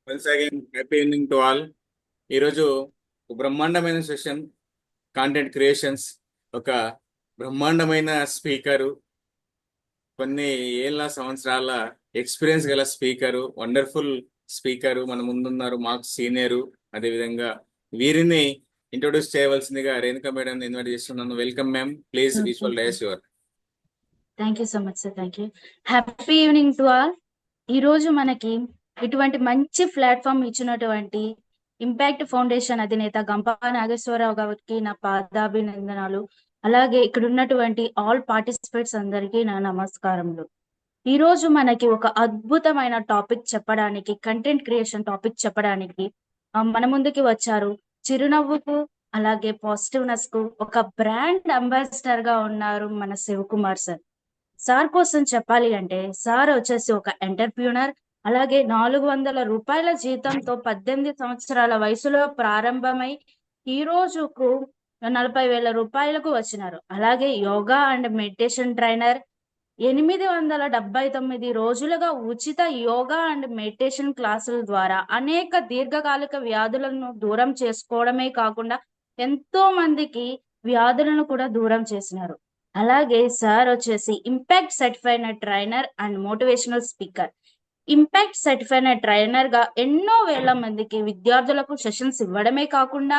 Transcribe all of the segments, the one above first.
Once again happy evening to all. ఈరోజు ఒక బ్రహ్మాండమైన సెషన్, కాంటెంట్ క్రియేషన్స్. ఒక బ్రహ్మాండమైన స్పీకరు, కొన్ని ఏళ్ళ సంవత్సరాల ఎక్స్పీరియన్స్ గల స్పీకరు, వండర్ఫుల్ స్పీకరు మన ముందున్నారు, మాకు సీనియరు. అదేవిధంగా వీరిని ఇంట్రొడ్యూస్ చేయవలసిందిగా రేణుకా మేడం ఇన్వైట్ చేస్తున్నాను. Welcome ma'am, please visual dais your. Thank you so much sir. Thank you. Happy evening to all. ఈ రోజు మనకి ఇటువంటి మంచి ప్లాట్ఫామ్ ఇచ్చినటువంటి ఇంపాక్ట్ ఫౌండేషన్ అధినేత గంపా నాగేశ్వరరావు గారికి నా పాదాభినందనాలు. అలాగే ఇక్కడ ఉన్నటువంటి ఆల్ పార్టిసిపేట్స్ అందరికీ నా నమస్కారములు. ఈ రోజు మనకి ఒక అద్భుతమైన టాపిక్ చెప్పడానికి, కంటెంట్ క్రియేషన్ టాపిక్ చెప్పడానికి మన ముందుకి వచ్చారు. చిరునవ్వుకు అలాగే పాజిటివ్నెస్ కు ఒక బ్రాండ్ అంబాసిడర్ గా ఉన్నారు మన శివకుమార్ సార్. సార్ కోసం చెప్పాలి అంటే సార్ వచ్చేసి ఒక ఎంటర్ప్రీనర్. అలాగే 400 రూపాయల జీతంతో 18 సంవత్సరాల వయసులో ప్రారంభమై ఈ రోజుకు 40,000 రూపాయలకు వచ్చినారు. అలాగే యోగా అండ్ మెడిటేషన్ ట్రైనర్. 879 రోజులుగా ఉచిత యోగా అండ్ మెడిటేషన్ క్లాసుల ద్వారా అనేక దీర్ఘకాలిక వ్యాధులను దూరం చేసుకోవడమే కాకుండా ఎంతో మందికి వ్యాధులను కూడా దూరం చేసినారు. అలాగే సార్ వచ్చేసి impact certified trainer and motivational speaker. Impact certified trainer గా ఎన్నో వేల మందికి విద్యార్థులకు సెషన్స్ ఇవ్వడమే కాకుండా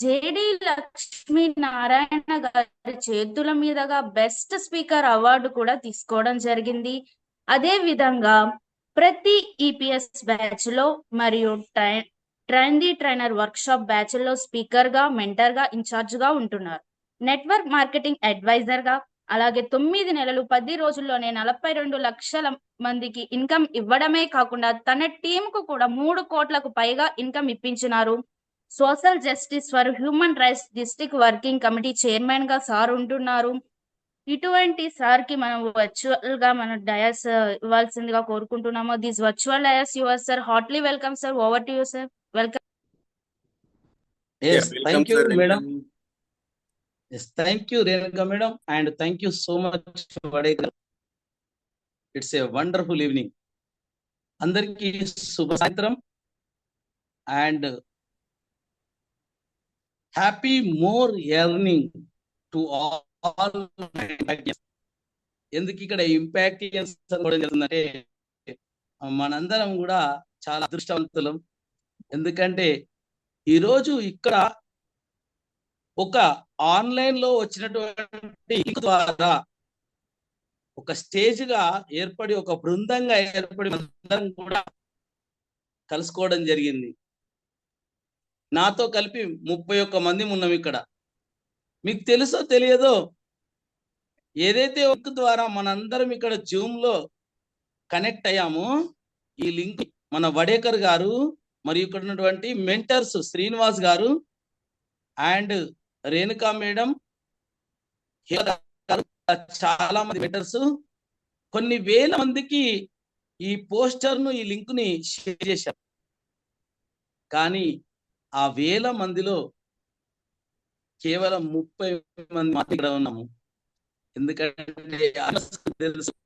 జేడి లక్ష్మీ నారాయణ గారి చేతుల మీదుగా బెస్ట్ స్పీకర్ అవార్డు కూడా తీసుకోవడం జరిగింది. అదే విధంగా ప్రతి ఈపీఎస్ బ్యాచ్ లో మరియు train the trainer work shop batch లో స్పీకర్ గా, మెంటర్ గా, ఇన్ఛార్జ్ గా ఉంటున్నారు. నెట్వర్క్ మార్కెటింగ్ అడ్వైజర్ గా, అలాగే 9 నెలలు 10 రోజుల్లోనే 42 లక్షల మందికి ఇన్కమ్ ఇవ్వడమే కాకుండా తన టీం కు కూడా 3 కోట్లకు పైగా ఇన్కమ్ ఇప్పించినారు. Social justice for human rights district working committee chairman గా సార్ ఉంటున్నారు. ఇటువంటి సార్ కి మనం వర్చువల్ గా మనం డయాస్ ఇవ్వాల్సిందిగా కోరుకుంటున్నాము. This virtual dais your sir. Heartily welcome sir. Over to you sir. Welcome. Yes, welcome thank you, sir, madam. Welcome. Yes, thank you, Renuka madam, and thank you so much for Vadekar. It's a wonderful evening. అందరికీ శుభ సాయంత్రం and happy more earning to all my impactians. ఎందుకు ఇక్కడ ఇంపాక్టియన్స్ అనుకోవడం జరుగుతుందంటే మనందరం కూడా చాలా అదృష్టవంతులం. ఎందుకంటే ఈరోజు ఇక్కడ ఒక ఆన్లైన్ లో వచ్చినటువంటి లింక్ ద్వారా ఒక స్టేజ్ గా ఏర్పడి, ఒక బృందంగా ఏర్పడి అందరం కూడా కలుసుకోవడం జరిగింది. నాతో కలిపి 31 మంది ఉన్నాం ఇక్కడ. మీకు తెలుసో తెలియదో, ఏదైతే లింక్ ద్వారా మనందరం ఇక్కడ జూమ్ లో కనెక్ట్ అయ్యామో, ఈ లింక్ మన వడేకర్ గారు మరియు ఇక్కడ ఉన్నటువంటి మెంటర్స్ శ్రీనివాస్ గారు అండ్ రేణుకా మేడం, చాలా మంది మెంటర్స్, కొన్ని వేల మందికి ఈ పోస్టర్ ను, ఈ లింక్ ని షేర్ చేశారు. కానీ ఆ వేల మందిలో కేవలం 30 మంది మాత్రమే ఇక్కడ ఉన్నాము. ఎందుకంటే తెలుసు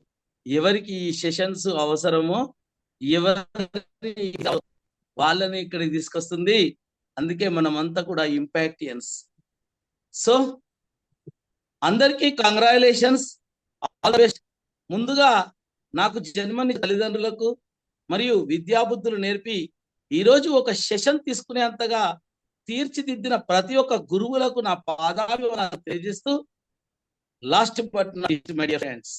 ఎవరికి ఈ సెషన్స్ అవసరమో, ఎవరి వాళ్ళని ఇక్కడికి తీసుకొస్తుంది. అందుకే మనం అంతా కూడా ఇంపాక్టియన్స్. సో అందరికీ కంగ్రాచులేషన్స్, ఆల్ ద బెస్ట్. ముందుగా నాకు జన్మని తల్లిదండ్రులకు మరియు విద్యాబుద్ధులు నేర్పి ఈరోజు ఒక సెషన్ తీసుకునేంతగా తీర్చిదిద్దిన ప్రతి ఒక్క గురువులకు నా పాదాభివందనాలు తెలియజేస్తూ, last but not my dear friends,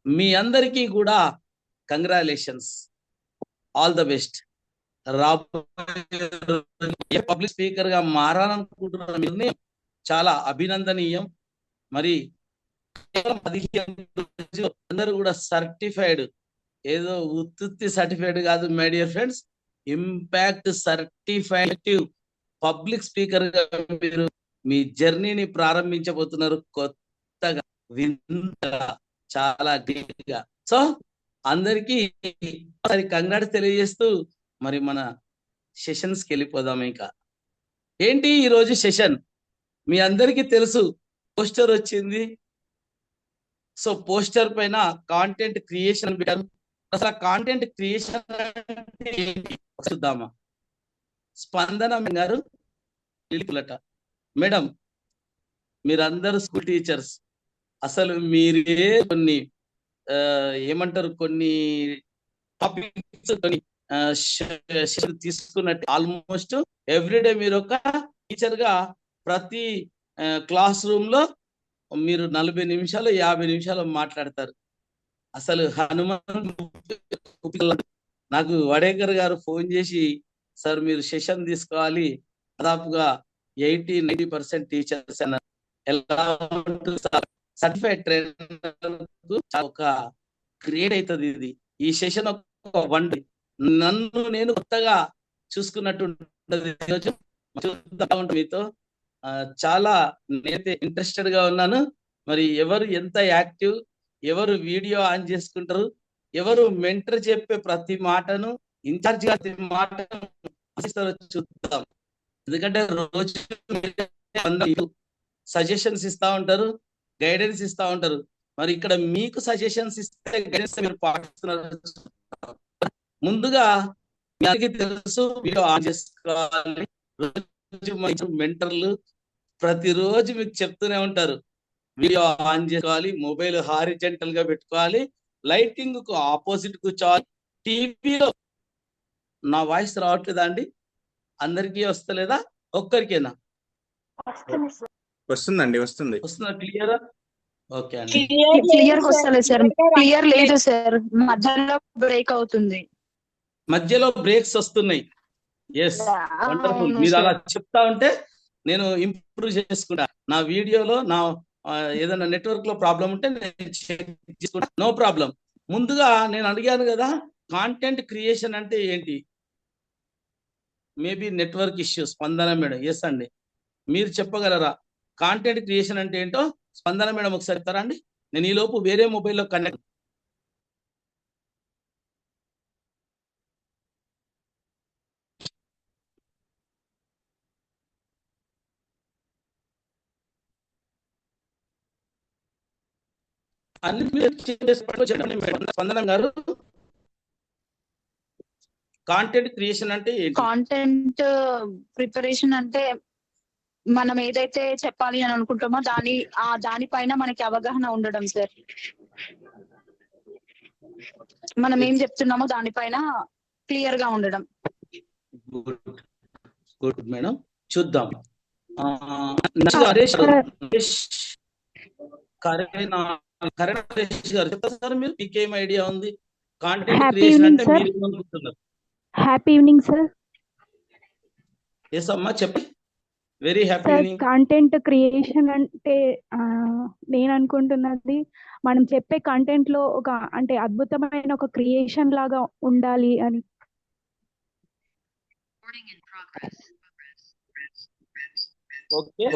మీ అందరికీ కూడా కంగ్రాచులేషన్స్, ఆల్ ద బెస్ట్. రాబోయే పబ్లిక్ స్పీకర్ గా మారాలనుకుంటున్న నిర్ణయం చాలా అభినందనీయం. మరి 15 రోజులు అందరూ కూడా సర్టిఫైడ్, ఏదో ఉత్తుత్తి సర్టిఫైడ్ కాదు my dear friends, impact certified public speaker గా మీరు మీ జర్నీని ప్రారంభించబోతున్నారు. కొత్తగా, వింతగా, చాలా గ్రేట్ గా. సో అందరికీ కంగ్రాట్స్ తెలియజేస్తూ మరి మన సెషన్స్ కి వెళ్ళిపోదాం. ఇంకా ఏంటి ఈరోజు సెషన్? మీ అందరికీ తెలుసు, పోస్టర్ వచ్చింది. సో పోస్టర్ పైన కాంటెంట్ క్రియేషన్ పెట్టారు. అసలు కాంటెంట్ క్రియేషన్ అంటే ఏంటి? చూద్దామా. స్పందన గారు లిలిపులట. మేడం, మీరందరూ స్కూల్ టీచర్స్, అసలు మీరే కొన్ని ఏమంటారు, కొన్ని టాపిక్స్ కొన్ని తీసుకున్నట్టు ఆల్మోస్ట్ ఎవ్రీడే మీరు ఒక టీచర్ గా ప్రతి క్లాస్ రూమ్ లో మీరు 40 నిమిషాలు 50 నిమిషాలు మాట్లాడతారు. అసలు హనుమాన్ నాకు వడేకర్ గారు ఫోన్ చేసి, సార్ మీరు సెషన్ తీసుకోవాలి, దాదాపుగా 80-90% టీచర్స్ అన్నారు. ఎలా ఉంటుంది సార్, సర్టిఫైడ్ ట్రైనర్ ఒక క్రియేట్ అవుతుంది ఇది. ఈ సెషన్ ఒక వండి నన్ను నేను కొత్తగా చూసుకున్నట్టు మీతో చాలా నేనైతే ఇంట్రెస్టెడ్ గా ఉన్నాను. మరి ఎవరు ఎంత యాక్టివ్, ఎవరు వీడియో ఆన్ చేసుకుంటారు, ఎవరు మెంటర్ చెప్పే ప్రతి మాటను ఇన్ఛార్జ్ ప్రతి మాటను చూద్దాం. ఎందుకంటే రోజు సజెషన్స్ ఇస్తా ఉంటారు, గైడెన్స్ ఇస్తా ఉంటారు. మరి ఇక్కడ మీకు సజెషన్స్ ఇస్తే గైడెన్స్ మీరు పాటిస్తున్నారు. ముందుగా మీ అందరికీ తెలుసు, వీడియో ఆన్ చేసుకోవాలి. రోజు మెంటర్లు ప్రతిరోజు మీకు చెప్తూనే ఉంటారు, వీడియో ఆన్ చేసుకోవాలి, మొబైల్ హారిజెంటల్ గా పెట్టుకోవాలి, లైటింగ్ కు ఆపోజిట్ కూర్చోవాలి. టీవీలో నా వాయిస్ రావట్లేదా అండి? అందరికీ వస్తలేదా? ఒక్కరికేనా? వస్తుందండి, వస్తుంది. వస్తుందా? క్లియర్? ఓకే అండి. క్లియర్ వస్తలేదు సార్, క్లియర్ లేదు సార్, మధ్యలో బ్రేక్ అవుతుంది. మధ్యలో బ్రేక్స్ వస్తున్నాయి. Yes, wonderful. మీరు అలా చెప్తా ఉంటే నేను ఇంప్రూవ్ చేసుకుంటా. నా వీడియోలో నా ఏదైనా నెట్వర్క్ లో ప్రాబ్లం ఉంటే నేను చేసుకుంటా, నో ప్రాబ్లం. ముందుగా నేను అడిగాను కదా, కాంటెంట్ క్రియేషన్ అంటే ఏంటి? Maybe network issue. స్పందన మేడం, ఎస్ అండి, మీరు చెప్పగలరా కాంటెంట్ క్రియేషన్ అంటే ఏంటో? స్పందన మేడం ఒకసారి చెప్తారా అండి? నేను ఈ లోపు వేరే మొబైల్లో కనెక్ట్. స్పందన గారు, కాంటెంట్ క్రియేషన్ అంటే ఏంటి? కాంటెంట్ ప్రిపరేషన్ అంటే మనం ఏదైతే చెప్పాలి అని అనుకుంటామో దానిపైన మనకి అవగాహన ఉండడం సార్. మనం ఏం చెప్తున్నామో దానిపైన క్లియర్ గా ఉండడం. గుడ్ మేడం, చూద్దాం. మీరు మీకేం ఐడియా ఉంది కాంటెంట్ క్రియేషన్ అంటే? మీరు ఏమనుకుంటున్నారు? Happy evening sir. ఎస్ అమ్మా, చెప్పి. Very happy evening. Content creation అంటే నేను అనుకుంటున్నది, మనం చెప్పే కంటెంట్ లో ఒక అంటే అద్భుతమైన ఒక క్రియేషన్ లాగా ఉండాలి అని.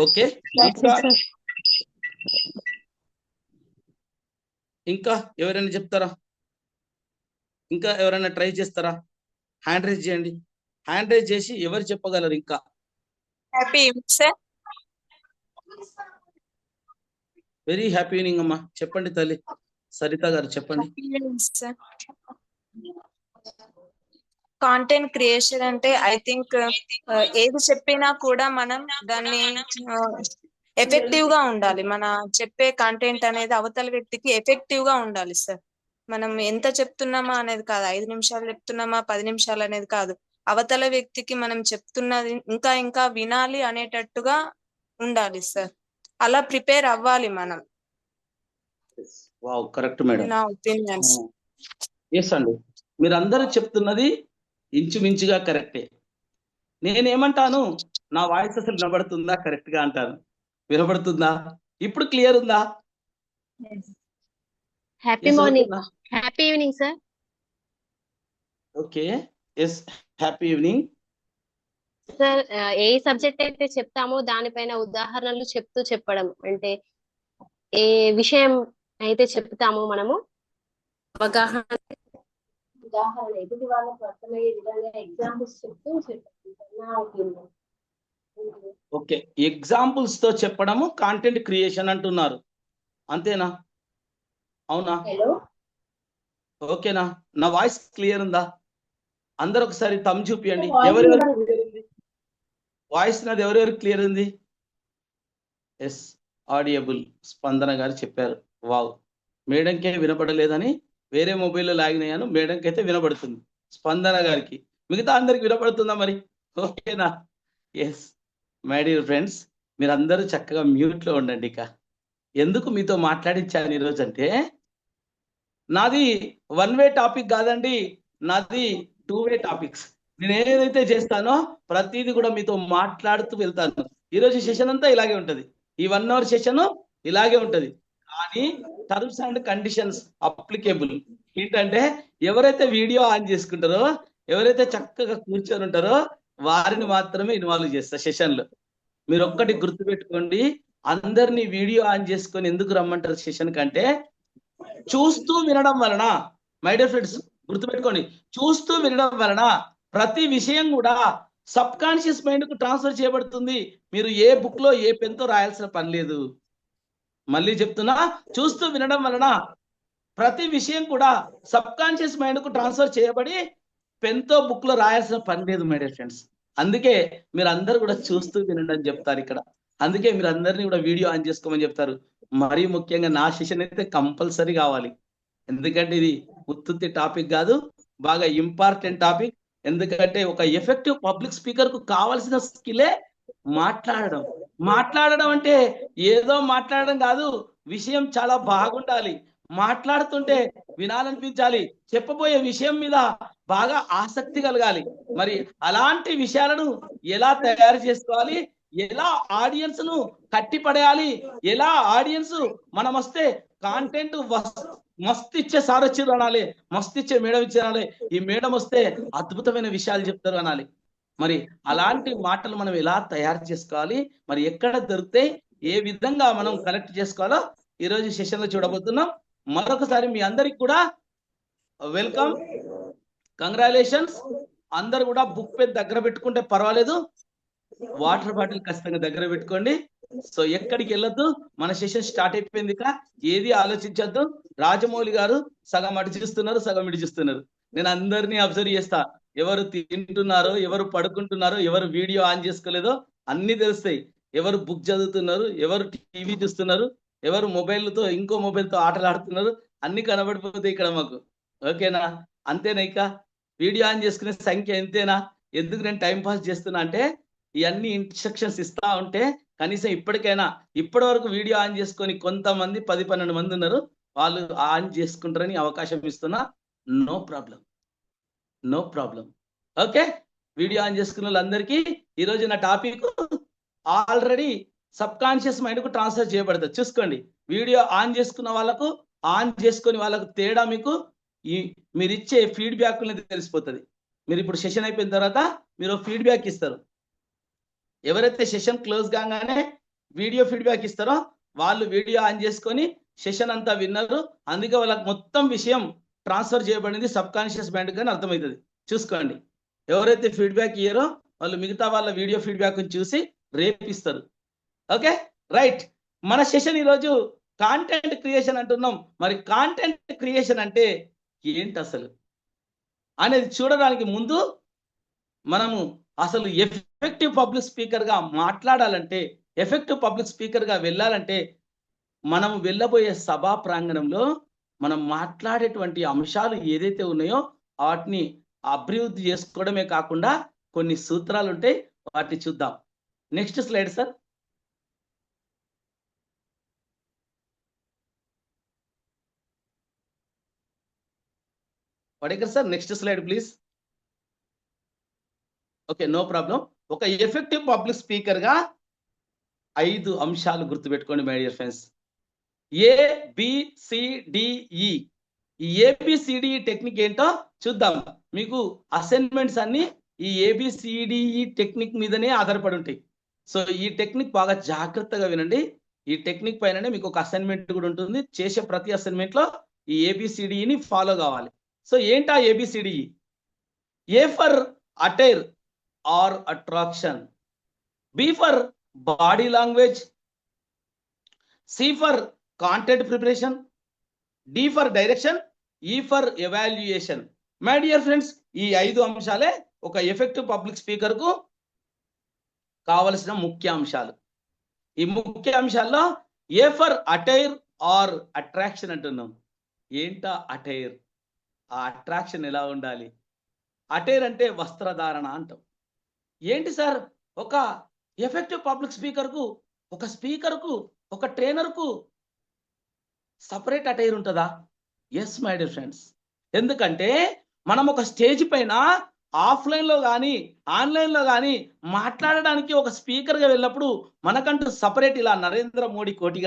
ఓకే, ఇంకా ఎవరైనా చెప్తారా? ఇంకా ఎవరైనా ట్రై చేస్తారా? హ్యాండ్ రైజ్ చేయండి. హ్యాండ్ రైజ్ చేసి ఎవరు చెప్పగలరు ఇంకా? Happy evening sir. Very happy evening అమ్మా. చెప్పండి తల్లి. సరిత గారు చెప్పండి. కాంటెంట్ క్రియేషన్ అంటే ఐ థింక్ ఏది చెప్పినా కూడా మనం దాన్ని ఎఫెక్టివ్ గా ఉండాలి. మన చెప్పే కంటెంట్ అనేది అవతల వ్యక్తికి ఎఫెక్టివ్ గా ఉండాలి సార్. మనం ఎంత చెప్తున్నామా అనేది కాదు, 5 నిమిషాలు చెప్తున్నామా 10 నిమిషాలు అనేది కాదు, అవతల వ్యక్తికి మనం చెప్తున్నది ఇంకా ఇంకా వినాలి అనేటట్టుగా ఉండాలి సార్. అలా ప్రిపేర్ అవ్వాలి మనం. Wow, correct madam. నా ఒపీనియన్స్. ఎస్ అండి, మీరందరూ చెప్తున్నది ఇంచుమించుగా కరెక్టే. నేనేమంటాను, నా వాయిస్ అసలు వినబడుతుందా? కరెక్ట్ గా అంటాను. వినబడుతుందా? ఇప్పుడు క్లియర్ ఉందా? Happy morning, happy evening sir. Okay, yes, happy evening sir. ఏ సబ్జెక్ట్ అయితే చెప్తామో దానిపైన ఉదాహరణలు చెప్తూ చెప్పడం, అంటే ఏ విషయం అయితే చెప్తామో మనము అవగాహన ఎదుటి వాళ్ళకు అర్థమయ్యే విధంగా ఎగ్జాంపుల్స్ చెప్తూ చెప్పండి. ఓకే, ఎగ్జాంపుల్స్ తో చెప్పడము కాంటెంట్ క్రియేషన్ అంటున్నారు, అంతేనా? అవునా? హలో, ఓకేనా? నా వాయిస్ క్లియర్ ఉందా? అందరు ఒకసారి తమ్ చూపియండి. ఎవరెవరు వాయిస్ నాది ఎవరెవరు క్లియర్ ఉంది? Yes, audible. స్పందన గారు చెప్పారు. వావ్, మేడంకే వినపడలేదని వేరే మొబైల్లో లాగిన్ అయ్యాను, మేడంకి అయితే వినపడుతుంది. స్పందన గారికి, మిగతా అందరికి వినపడుతుందా మరి? ఓకేనా? ఎస్ మై డియర్ ఫ్రెండ్స్, మీరందరూ చక్కగా మ్యూట్లో ఉండండి. ఇక ఎందుకు మీతో మాట్లాడించాను ఈరోజు అంటే, నాది వన్ వే టాపిక్ కాదండి, నాది 2 వే టాపిక్స్. నేను ఏదైతే చేస్తానో ప్రతిదీ కూడా మీతో మాట్లాడుతూ వెళ్తాను. ఈరోజు సెషన్ అంతా ఇలాగే ఉంటది, ఈ 1 అవర్ సెషన్ ఇలాగే ఉంటది. కానీ టర్మ్స్ అండ్ కండిషన్స్ అప్లికేబుల్ ఏంటంటే, ఎవరైతే వీడియో ఆన్ చేసుకుంటారో, ఎవరైతే చక్కగా కూర్చొని ఉంటారో వారిని మాత్రమే ఇన్వాల్వ్ చేస్తా సెషన్లో. మీరు ఒక్కటి గుర్తుపెట్టుకోండి, అందరినీ వీడియో ఆన్ చేసుకొని ఎందుకు రమ్మంటారు సెషన్ కంటే, చూస్తూ వినడం వలన, మై డియర్ ఫ్రెండ్స్ గుర్తుపెట్టుకోండి, చూస్తూ వినడం వలన ప్రతి విషయం కూడా సబ్ కాన్షియస్ మైండ్ కు ట్రాన్స్ఫర్ చేయబడుతుంది. మీరు ఏ బుక్ లో ఏ పెన్ తో రాయాల్సిన పని లేదు. మళ్ళీ చెప్తున్నా, చూస్తూ వినడం వలన ప్రతి విషయం కూడా సబ్ కాన్షియస్ మైండ్ కు ట్రాన్స్ఫర్ చేయబడి పెన్ తో బుక్ లో రాయాల్సిన పని లేదు మై డియర్ ఫ్రెండ్స్. అందుకే మీరు అందరు కూడా చూస్తూ వినండి అని చెప్తారు ఇక్కడ. అందుకే మీరు అందరినీ కూడా వీడియో ఆన్ చేసుకోమని చెప్తారు. మరీ ముఖ్యంగా నా సెషన్ అయితే కంపల్సరీ కావాలి, ఎందుకంటే ఇది ఉత్తుత్తి టాపిక్ కాదు, బాగా ఇంపార్టెంట్ టాపిక్. ఎందుకంటే ఒక ఎఫెక్టివ్ పబ్లిక్ స్పీకర్ కు కావాల్సిన స్కిలే మాట్లాడడం. మాట్లాడడం అంటే ఏదో మాట్లాడడం కాదు, విషయం చాలా బాగుండాలి, మాట్లాడుతుంటే వినాలనిపించాలి, చెప్పబోయే విషయం మీద బాగా ఆసక్తి కలగాలి. మరి అలాంటి విషయాలను ఎలా తయారు చేసుకోవాలి, ఎలా ఆడియన్స్ ను కట్టిపడేయాలి, ఎలా ఆడియన్స్ మనం వస్తే కాంటెంట్ మస్తు ఇచ్చే సార్ వచ్చారు అనాలి, మస్తు ఇచ్చే మేడం ఇచ్చారు, ఈ మేడం వస్తే అద్భుతమైన విషయాలు చెప్తారు అనాలి. మరి అలాంటి మాటలు మనం ఎలా తయారు చేసుకోవాలి, మరి ఎక్కడ దొరికితే ఏ విధంగా మనం కలెక్ట్ చేసుకోవాలో ఈరోజు సెషన్ లో చూడబోతున్నాం. మరొకసారి మీ అందరికి కూడా వెల్కమ్, కంగ్రాచులేషన్స్. అందరు కూడా బుక్ పెన్ దగ్గర పెట్టుకుంటే పర్వాలేదు, వాటర్ బాటిల్ ఖచ్చితంగా దగ్గర పెట్టుకోండి. సో ఎక్కడికి వెళ్ళొద్దు, మన సెషన్ స్టార్ట్ అయిపోయింది. ఇక ఏది ఆలోచించొద్దు. రాజమౌళి గారు సగం అటు చూస్తున్నారు, సగం ఇటు చూస్తున్నారు. నేను అందరినీ అబ్జర్వ్ చేస్తా, ఎవరు తింటున్నారో, ఎవరు పడుకుంటున్నారో, ఎవరు వీడియో ఆన్ చేసుకోలేదో అన్ని తెలుస్తాయి. ఎవరు బుక్ చదువుతున్నారు, ఎవరు టీవీ చూస్తున్నారు, ఎవరు మొబైల్తో ఇంకో మొబైల్తో ఆటలు ఆడుతున్నారు, అన్ని కనబడిపోతాయి ఇక్కడ మాకు. ఓకేనా? అంతేనా? ఇక వీడియో ఆన్ చేసుకునే సంఖ్య ఎంతేనా? ఎందుకు నేను టైం పాస్ చేస్తున్నా అంటే, ఇవన్నీ ఇన్స్ట్రక్షన్స్ ఇస్తా ఉంటే కనీసం ఇప్పటికైనా, ఇప్పటి వరకు వీడియో ఆన్ చేసుకొని కొంతమంది 10-12 మంది ఉన్నారు, వాళ్ళు ఆన్ చేసుకుంటారని అవకాశం ఇస్తున్నా. No problem, no problem. Okay, video on చేసుకున్న వాళ్ళందరికీ ఈరోజు నా topic already subconscious mind కు ట్రాన్స్ఫర్ చేయబడుతుంది. చూసుకోండి, వీడియో ఆన్ చేసుకున్న వాళ్ళకు, ఆన్ చేసుకుని వాళ్ళకు తేడా మీకు మీరు ఇచ్చే ఫీడ్బ్యాక్ తెలిసిపోతుంది. మీరు ఇప్పుడు సెషన్ అయిపోయిన తర్వాత మీరు ఫీడ్బ్యాక్ ఇస్తారు. ఎవరైతే సెషన్ క్లోజ్ కాగానే వీడియో ఫీడ్బ్యాక్ ఇస్తారో వాళ్ళు వీడియో ఆన్ చేసుకొని సెషన్ అంతా విన్నారు, అందుకే వాళ్ళకి మొత్తం విషయం ట్రాన్స్ఫర్ చేయబడింది సబ్ కాన్షియస్ మైండ్ కానీ అర్థమవుతుంది. చూసుకోండి, ఎవరైతే ఫీడ్బ్యాక్ ఇయ్యారో వాళ్ళు మిగతా వాళ్ళ వీడియో ఫీడ్బ్యాక్ చూసి రేపిస్తారు. Okay, right. మన సెషన్ ఈరోజు కాంటెంట్ క్రియేషన్ అంటున్నాం. మరి కాంటెంట్ క్రియేషన్ అంటే ఏంటి అసలు అనేది చూడడానికి ముందు మనము అసలు ఎఫెక్టివ్ పబ్లిక్ స్పీకర్ గా మాట్లాడాలంటే, ఎఫెక్టివ్ పబ్లిక్ స్పీకర్ గా వెళ్ళాలంటే, మనం వెళ్ళబోయే సభా ప్రాంగణంలో మనం మాట్లాడేటువంటి అంశాలు ఏదైతే ఉన్నాయో వాటిని అభివృద్ధి చేసుకోవడమే కాకుండా కొన్ని సూత్రాలు ఉంటాయి, వాటిని చూద్దాం. Next slide sir. Padekar sir, next slide please. Okay, no problem. ఒక ఎఫెక్టివ్ పబ్లిక్ స్పీకర్ గా 5 అంశాలు గుర్తుపెట్టుకోండి మై డియర్ ఫ్రెండ్స్. ABCDE. ఈ ABCDE టెక్నిక్ ఏంటో చూద్దాం. మీకు అసైన్మెంట్స్ అన్ని ఈ ABCDE టెక్నిక్ మీదనే ఆధారపడి ఉంటాయి. సో ఈ టెక్నిక్ బాగా జాగ్రత్తగా వినండి. ఈ టెక్నిక్ పైననే మీకు ఒక అసైన్మెంట్ కూడా ఉంటుంది. చేసే ప్రతి అసైన్మెంట్ లో ఈ ABCDEని ఫాలో కావాలి. సో ఏంటా ABCDE? A for attire or attraction, B for body language, C for content preparation, D for direction, E for evaluation. My dear friends, ఈ 5 అంశాలే ఒక ఎఫెక్టివ్ పబ్లిక్ స్పీకర్ కు కావలసిన ముఖ్య అంశాలు. ఈ ముఖ్య అంశాల్లో A for attire or attraction అంటున్నాం. ఏంటా అటైర్? ఆ అట్రాక్షన్ ఎలా ఉండాలి? అటైర్ అంటే వస్త్రధారణ అంటాం. ఏంటి సార్, ఒక ఎఫెక్టివ్ పబ్లిక్ స్పీకర్కు, ఒక స్పీకర్కు, ఒక ట్రైనర్కు సపరేట్ అటైర్ ఉంటుందా? Yes my dear friends. ఎందుకంటే మనం ఒక స్టేజ్ పైన ఆఫ్లైన్లో కానీ ఆన్లైన్లో కానీ మాట్లాడడానికి ఒక స్పీకర్గా వెళ్ళినప్పుడు మనకంటూ సపరేట్ ఇలా నరేంద్ర మోడీ కోట్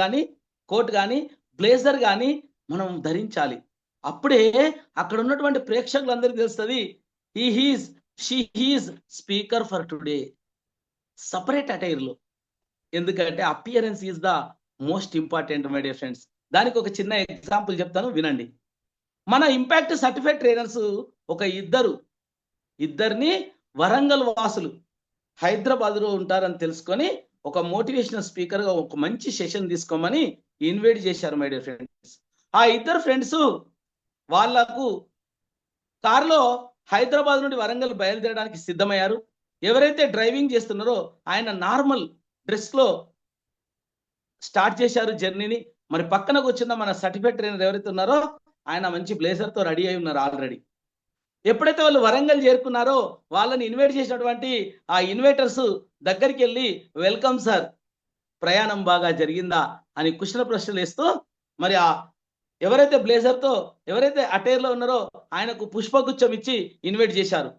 కానీ బ్లేజర్ కానీ మనం ధరించాలి. అప్పుడే అక్కడ ఉన్నటువంటి ప్రేక్షకులందరికీ తెలుస్తుంది she he's speaker for today. Separate అటైర్లో. ఎందుకంటే appearance is the most important my dear friends. దానికి ఒక చిన్న ఎగ్జాంపుల్ చెప్తాను, వినండి. మన ఇంపాక్ట్ సర్టిఫైడ్ ట్రైనర్స్ ఒక ఇద్దరిని వరంగల్ వాసులు హైదరాబాద్లో ఉంటారని తెలుసుకొని ఒక మోటివేషనల్ స్పీకర్గా ఒక మంచి సెషన్ తీసుకోమని ఇన్వైట్ చేశారు మై డియర్ ఫ్రెండ్స్. ఆ ఇద్దరు ఫ్రెండ్స్ వాళ్ళకు కారులో హైదరాబాద్ నుండి వరంగల్ బయలుదేరడానికి సిద్ధమయ్యారు. ఎవరైతే డ్రైవింగ్ చేస్తున్నారో ఆయన నార్మల్ డ్రెస్లో స్టార్ట్ చేశారు జర్నీని. మరి పక్కనకు వచ్చిన మన సర్టిఫైడ్ ట్రైనర్ ఎవరైతే ఉన్నారో ఆయన మంచి బ్లేజర్తో రెడీ అయి ఉన్నారు ఆల్రెడీ. ఎప్పుడైతే వాళ్ళు వరంగల్ చేరుకున్నారో వాళ్ళని ఇన్వైట్ చేసినటువంటి ఆ ఇన్వైటర్స్ దగ్గరికి వెళ్ళి వెల్కమ్ సార్, ప్రయాణం బాగా జరిగిందా అని కుశల ప్రశ్నలు వేస్తూ మరి ఆ ఎవరైతే బ్లేజర్తో ఎవరైతే అటైర్లో ఉన్నారో ఆయనకు పుష్పగుచ్చం ఇచ్చి ఇన్వైట్ చేశారు.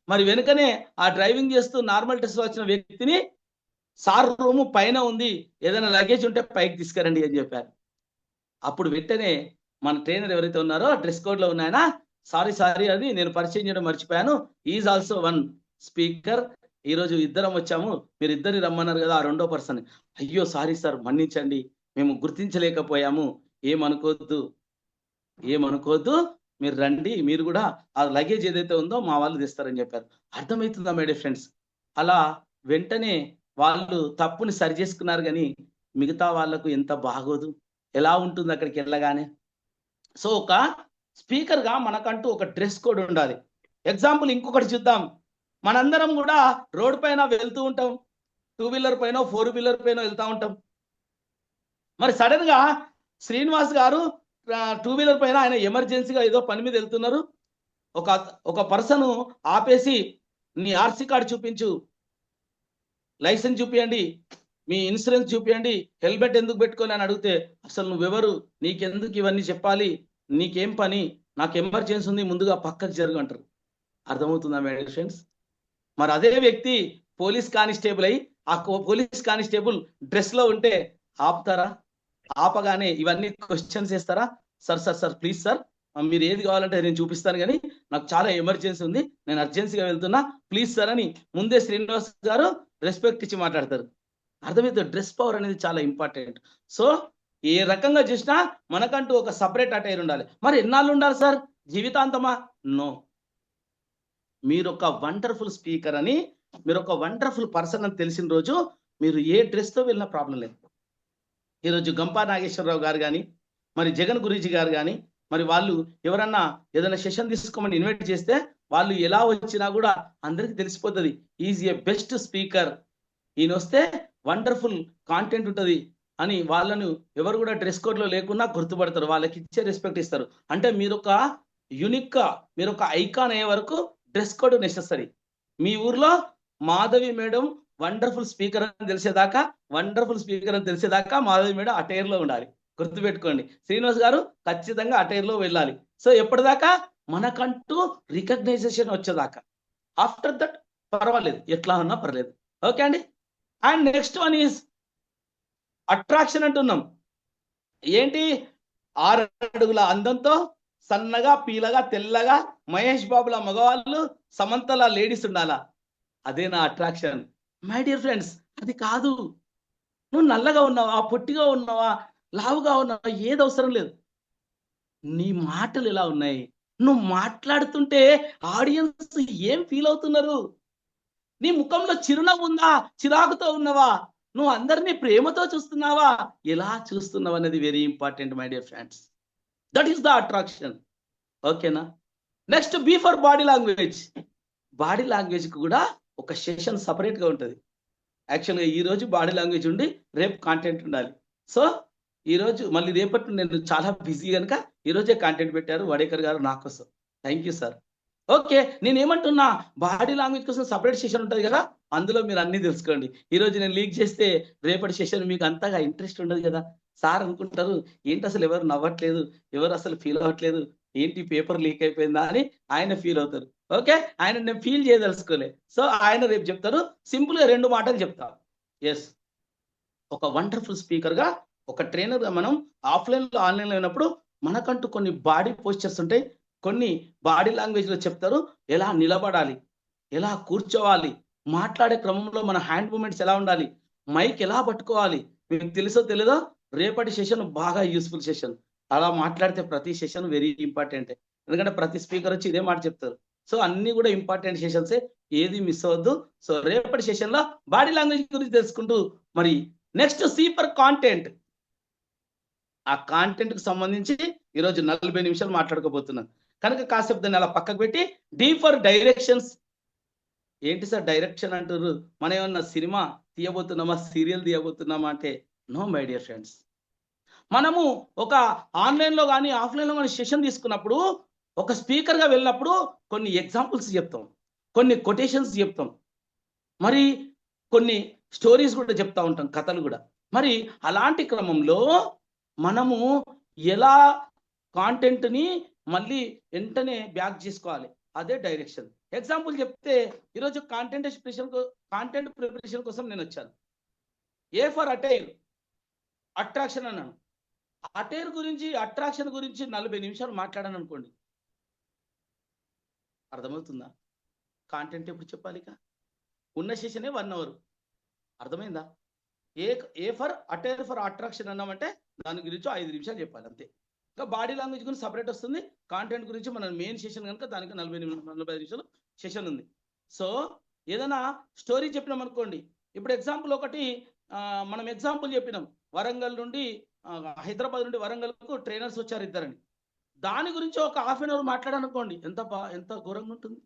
మరి వెనుకనే ఆ డ్రైవింగ్ చేస్తూ నార్మల్ డ్రెస్లో వచ్చిన వ్యక్తిని సార్ రూము పైన ఉంది, ఏదైనా లగేజ్ ఉంటే పైకి తీసుకురండి అని చెప్పారు. అప్పుడు వెంటనే మన ట్రైనర్ ఎవరైతే ఉన్నారో డ్రెస్ కోడ్లో ఉన్నాయన సారీ అది నేను పరిచయం చేయడం మర్చిపోయాను, ఈజ్ ఆల్సో వన్ స్పీకర్, ఈరోజు ఇద్దరం వచ్చాము, మీరు ఇద్దరిని రమ్మన్నారు కదా ఆ రెండో పర్సన్. అయ్యో సారీ సార్, మన్నించండి, మేము గుర్తించలేకపోయాము, ఏమనుకోవద్దు, మీరు రండి, మీరు కూడా ఆ లగేజ్ ఏదైతే ఉందో మా వాళ్ళు తెస్తారని చెప్పారు. అర్థమవుతుందా మై డియర్ ఫ్రెండ్స్? అలా వెంటనే వాళ్ళు తప్పుని సరి చేసుకున్నారు, కానీ మిగతా వాళ్ళకు ఎంత బాగోదు, ఎలా ఉంటుంది అక్కడికి వెళ్ళగానే. సో ఒక స్పీకర్గా మనకంటూ ఒక డ్రెస్ కోడ్ ఉండాలి. ఎగ్జాంపుల్ ఇంకొకటి చూద్దాం. మనందరం కూడా రోడ్ పైన వెళ్తూ ఉంటాం, 2 వీలర్ పైన 4 వీలర్ పైన వెళ్తూ ఉంటాం. మరి సడన్ గా శ్రీనివాస్ గారు 2 వీలర్ పైన ఆయన ఎమర్జెన్సీగా ఏదో పని మీద వెళ్తున్నారు. ఒక పర్సన్ ఆపేసి నీ ఆర్సీ కార్డు చూపించు, లైసెన్స్ చూపియండి, మీ ఇన్సూరెన్స్ చూపియండి, హెల్మెట్ ఎందుకు పెట్టుకోవాలి అని అడిగితే అసలు నువ్వెవరు, నీకెందుకు ఇవన్నీ చెప్పాలి, నీకేం పని, నాకు ఎమర్జెన్సీ ఉంది, ముందుగా పక్కకు జరుగు అంటారు. అర్థమవుతుందా మై డియర్ ఫ్రెండ్స్? మరి అదే వ్యక్తి పోలీస్ కానిస్టేబుల్ అయి ఆ పోలీస్ కానిస్టేబుల్ డ్రెస్లో ఉంటే ఆపుతారా? ఆపగానే ఇవన్నీ క్వశ్చన్స్ వేస్తారా? సార్ ప్లీజ్ సార్, మీరు ఏది కావాలంటే నేను చూపిస్తాను, కానీ నాకు చాలా ఎమర్జెన్సీ ఉంది, నేను అర్జెన్సీగా వెళ్తున్నా, ప్లీజ్ సార్ అని ముందే శ్రీనివాస్ గారు రెస్పెక్ట్ ఇచ్చి మాట్లాడతారు. అర్థమైతే డ్రెస్ పవర్ అనేది చాలా ఇంపార్టెంట్. సో ఏ రకంగా చూసినా మనకంటూ ఒక సపరేట్ అటైర్ ఉండాలి. మరి ఎన్నాళ్ళు ఉండాలి సార్? జీవితాంతమా? నో. మీరు ఒక వండర్ఫుల్ స్పీకర్ అని, మీరు ఒక వండర్ఫుల్ పర్సన్ అని తెలిసిన రోజు మీరు ఏ డ్రెస్తో వెళ్ళినా ప్రాబ్లం లేదు. ఈరోజు గంపా నాగేశ్వరరావు గారు కానీ, మరి జగన్ గురూజీ గారు కానీ, మరి వాళ్ళు ఎవరన్నా ఏదైనా సెషన్ తీసుకోమని ఇన్వైట్ చేస్తే వాళ్ళు ఎలా వచ్చినా కూడా అందరికీ తెలిసిపోతుంది, ఈజ్ ఏ బెస్ట్ స్పీకర్, ఈయన వస్తే వండర్ఫుల్ కాంటెంట్ ఉంటుంది అని వాళ్ళను ఎవరు కూడా డ్రెస్ కోడ్లో లేకున్నా గుర్తుపడతారు, వాళ్ళకి ఇచ్చే రెస్పెక్ట్ ఇస్తారు. అంటే మీరు ఒక యూనిక్గా, మీరు ఒక ఐకాన్ అయ్యే వరకు డ్రెస్ కోడ్ నెసెసరీ. మీ ఊర్లో మాధవి మేడం వండర్ఫుల్ స్పీకర్ అని తెలిసేదాకా మాధవి మేడం అటైర్లో ఉండాలి, గుర్తుపెట్టుకోండి. శ్రీనివాస్ గారు ఖచ్చితంగా అటైర్లో వెళ్ళాలి. సో ఎప్పటిదాకా? మనకంటూ రికగ్నైజేషన్ వచ్చేదాకా. ఆఫ్టర్ దట్ పర్వాలేదు, ఎట్లా ఉన్నా పర్లేదు. ఓకే అండి. And next one is attraction అంటున్నాం. ఏంటి? 6 అడుగుల అందంతో సన్నగా పీలగా తెల్లగా మహేష్ బాబుల మగవాళ్ళు, సమంతల లేడీస్ ఉండాలా? అదే నా అట్రాక్షన్ మై డియర్ ఫ్రెండ్స్. అది కాదు. నువ్వు నల్లగా ఉన్నావా, పొట్టిగా ఉన్నావా, లావుగా ఉన్నావా, ఏది అవసరం లేదు. నీ మాటలు ఎలా ఉన్నాయి, నువ్వు మాట్లాడుతుంటే ఆడియన్స్ ఏం ఫీల్ అవుతున్నారు, నీ ముఖంలో చిరునవ్వు ఉందా, చిరాకుతో ఉన్నావా, నువ్వు అందరినీ ప్రేమతో చూస్తున్నావా, ఎలా చూస్తున్నావు అనేది very important my dear friends. That is the attraction. ఓకేనా? Next B for body language. Body language కు కూడా ఒక సెషన్ సపరేట్ గా ఉంటుంది. యాక్చువల్గా ఈ రోజు బాడీ లాంగ్వేజ్ ఉండి రేపు కాంటెంట్ ఉండాలి. సో ఈ రోజు మళ్ళీ రేపటి నేను చాలా బిజీ కనుక ఈ రోజే కాంటెంట్ పెట్టారు వడేకర్ గారు నా కోసం. Thank you sir. ఓకే, నేను ఏమంటున్నా, బాడీ లాంగ్వేజ్ కోసం సపరేట్ సెషన్ ఉంటుంది కదా, అందులో మీరు అన్ని తెలుసుకోండి. ఈ రోజు నేను లీక్ చేస్తే రేపటి సెషన్ మీకు అంతగా ఇంట్రెస్ట్ ఉండదు కదా. సార్ అనుకుంటారు ఏంటి అసలు ఎవరు నవ్వట్లేదు, ఎవరు అసలు ఫీల్ అవ్వట్లేదు, ఏంటి పేపర్ లీక్ అయిపోయిందా అని ఆయన ఫీల్ అవుతారు. ఓకే, ఆయన నేను ఫీల్ చేయదలుచుకోలే. సో ఆయన రేపు చెప్తారు. సింపుల్ గా 2 మాటలు చెప్తా. ఎస్, ఒక వండర్ఫుల్ స్పీకర్ గా, ఒక ట్రైనర్ గా మనం ఆఫ్లైన్ లో ఆన్లైన్ లో అయినప్పుడు మనకంటూ కొన్ని బాడీ పోస్చర్స్ ఉంటాయి, కొన్ని బాడీ లాంగ్వేజ్ లో చెప్తారు. ఎలా నిలబడాలి, ఎలా కూర్చోవాలి, మాట్లాడే క్రమంలో మన హ్యాండ్ మూమెంట్స్ ఎలా ఉండాలి, మైక్ ఎలా పట్టుకోవాలి. మీకు తెలుసో తెలీదో, రేపటి సెషన్ బాగా యూస్ఫుల్ సెషన్. అలా మాట్లాడితే ప్రతి సెషన్ వెరీ ఇంపార్టెంట్. ఎందుకంటే ప్రతి స్పీకర్ వచ్చి ఇదే మాట చెప్తారు. సో అన్ని కూడా ఇంపార్టెంట్ సెషన్సే, ఏది మిస్ అవ్వద్దు. సో రేపటి సెషన్ లో బాడీ లాంగ్వేజ్ గురించి తెలుసుకుంటూ, మరి నెక్స్ట్ సి ఫర్ కాంటెంట్. ఆ కాంటెంట్ కు సంబంధించి ఈరోజు 40 నిమిషాలు మాట్లాడుకోబోతున్నాను కనుక కాసేపు దాన్ని అలా పక్కకు పెట్టి, డి ఫర్ డైరెక్షన్స్. ఏంటి సార్ డైరెక్షన్ అంటారు, మనం ఏమన్నా సినిమా తీయబోతున్నామా, సీరియల్ తీయబోతున్నామా అంటే నో మై డియర్ ఫ్రెండ్స్. మనము ఒక ఆన్లైన్ లో కానీ ఆఫ్లైన్ లో కానీ సెషన్ తీసుకున్నప్పుడు, ఒక స్పీకర్ గా వెళ్ళినప్పుడు కొన్ని ఎగ్జాంపుల్స్ చెప్తాం, కొన్ని కొటేషన్స్ చెప్తాం, మరి కొన్ని స్టోరీస్ కూడా చెప్తా ఉంటాం, కథలు కూడా. మరి అలాంటి క్రమంలో మనము ఎలా కాంటెంట్ ని మళ్ళీ వెంటనే బ్యాక్ చేసుకోవాలి, అదే డైరెక్షన్. ఎగ్జాంపుల్ చెప్తే, ఈరోజు కాంటెంట్ ప్రిపరేషన్ కోసం నేను వచ్చాను. ఏ ఫర్ అటైర్, అట్రాక్షన్ అన్నాను. అటైర్ గురించి, అట్రాక్షన్ గురించి 40 నిమిషాలు మాట్లాడాను అనుకోండి, అర్థమవుతుందా? కాంటెంట్ ఎప్పుడు చెప్పాలి? ఇక ఉన్న సెషనే 1 అవర్. అర్థమైందా? A for attire for attraction అన్నామంటే దాని గురించి 5 నిమిషాలు చెప్పాలి అంతే. ఇంకా బాడీ లాంగ్వేజ్ గురించి సపరేట్ వస్తుంది. కాంటెంట్ గురించి మన మెయిన్ సెషన్ కనుక దానికి 45 నిమిషాలు సెషన్ ఉంది. సో ఏదైనా స్టోరీ చెప్పినాం అనుకోండి, ఇప్పుడు ఎగ్జాంపుల్ ఒకటి మనం ఎగ్జాంపుల్ చెప్పినాం, వరంగల్ నుండి హైదరాబాద్ నుండి వరంగల్కు ట్రైనర్స్ వచ్చారు 2 అని. దాని గురించి ఒక హాఫ్ అన్ అవర్ మాట్లాడాలనుకోండి, ఎంత ఘోరంగా ఉంటుంది.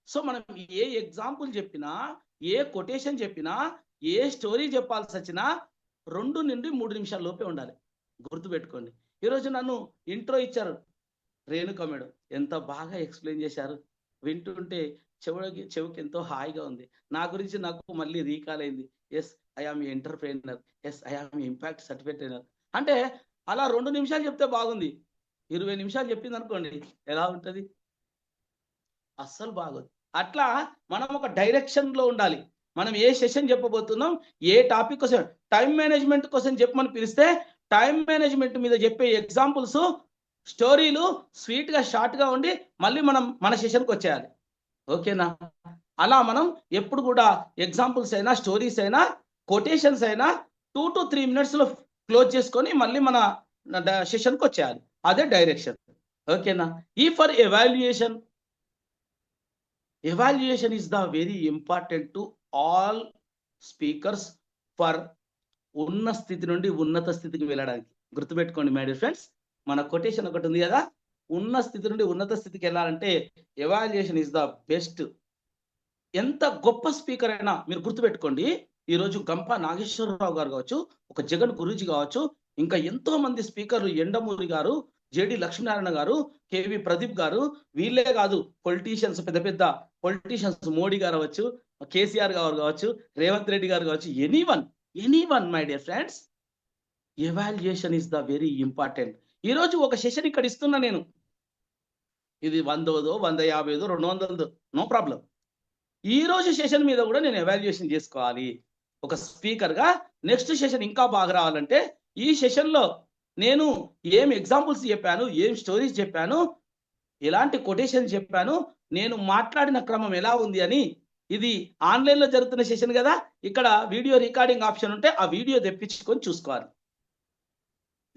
సో మనం ఏ ఎగ్జాంపుల్ చెప్పినా, ఏ కొటేషన్ చెప్పినా, ఏ స్టోరీ చెప్పాల్సి వచ్చినా 2 నుండి 3 నిమిషాల లోపే ఉండాలి. గుర్తుపెట్టుకోండి. ఈరోజు నన్ను ఇంట్రో ఇచ్చారు రేణుక మేడం, ఎంత బాగా ఎక్స్ప్లెయిన్ చేశారు. వింటుంటే చెవికి ఎంతో హాయిగా ఉంది. నా గురించి నాకు మళ్ళీ రీకాల్ అయింది. Yes, I am entrepreneur, yes I am impact certificate trainer అంటే. అలా 2 నిమిషాలు చెప్తే బాగుంది, 20 నిమిషాలు చెప్పింది అనుకోండి, ఎలా ఉంటుంది? అస్సలు బాగోదు. అట్లా మనం ఒక డైరెక్షన్ లో ఉండాలి. మనం ఏ సెషన్ చెప్పబోతున్నాం, ఏ టాపిక్ కోసం, టైం మేనేజ్మెంట్ కోసం చెప్పమని పిలిస్తే టైం మేనేజ్మెంట్ మీద చెప్పే ఎగ్జాంపుల్స్, స్టోరీలు స్వీట్ గా షార్ట్ గా ఉండి మళ్ళీ మనం మన సెషన్కి వచ్చేయాలి. ఓకేనా? అలా మనం ఎప్పుడు కూడా ఎగ్జాంపుల్స్ అయినా, స్టోరీస్ అయినా, కొటేషన్స్ అయినా 2 to 3 minutes లో క్లోజ్ చేసుకొని మళ్ళీ మన సెషన్కి వచ్చేయాలి. అదే డైరెక్షన్. ఓకేనా? ఈ for evaluation. Evaluation is the very important to all speakers for ఉన్న స్థితి నుండి ఉన్నత స్థితికి వెళ్ళడానికి. గుర్తుపెట్టుకోండి మై డియర్ ఫ్రెండ్స్, మన కొటేషన్ ఒకటి ఉంది కదా, ఉన్న స్థితి నుండి ఉన్నత స్థితికి వెళ్ళాలంటే ఎవాల్యుయేషన్ ఈస్ ద బెస్ట్. ఎంత గొప్ప స్పీకర్ అయినా మీరు గుర్తుపెట్టుకోండి, ఈరోజు గంప నాగేశ్వరరావు గారు కావచ్చు, ఒక జగన్ గురూజీ కావచ్చు, ఇంకా ఎంతో మంది స్పీకర్లు, ఎండమూరి గారు, జేడి లక్ష్మీనారాయణ గారు, కేవి ప్రదీప్ గారు, వీళ్ళే కాదు పొలిటీషియన్స్, పెద్ద పెద్ద పొలిటీషియన్స్, మోడీ గారు అవ్వచ్చు, కేసీఆర్ గారు కావచ్చు, రేవంత్ రెడ్డి గారు కావచ్చు, anyone my dear friends, evaluation is the very important. ఈరోజు ఒక సెషన్ ఇక్కడ ఇస్తున్నా నేను, ఇది 100దో 150దో 200దో నో ప్రాబ్లం. ఈ రోజు సెషన్ మీద కూడా నేను ఎవాల్యుయేషన్ చేసుకోవాలి ఒక స్పీకర్ గా. నెక్స్ట్ సెషన్ ఇంకా బాగా రావాలంటే ఈ సెషన్ లో నేను ఏం ఎగ్జాంపుల్స్ చెప్పాను, ఏం స్టోరీస్ చెప్పాను, ఎలాంటి కొటేషన్ చెప్పాను, నేను మాట్లాడిన క్రమం ఎలా ఉంది అని. ఇది ఆన్లైన్ లో జరుగుతున్న సెషన్ కదా, ఇక్కడ వీడియో రికార్డింగ్ ఆప్షన్ ఉంటే ఆ వీడియో తెప్పించుకొని చూసుకోవాలి.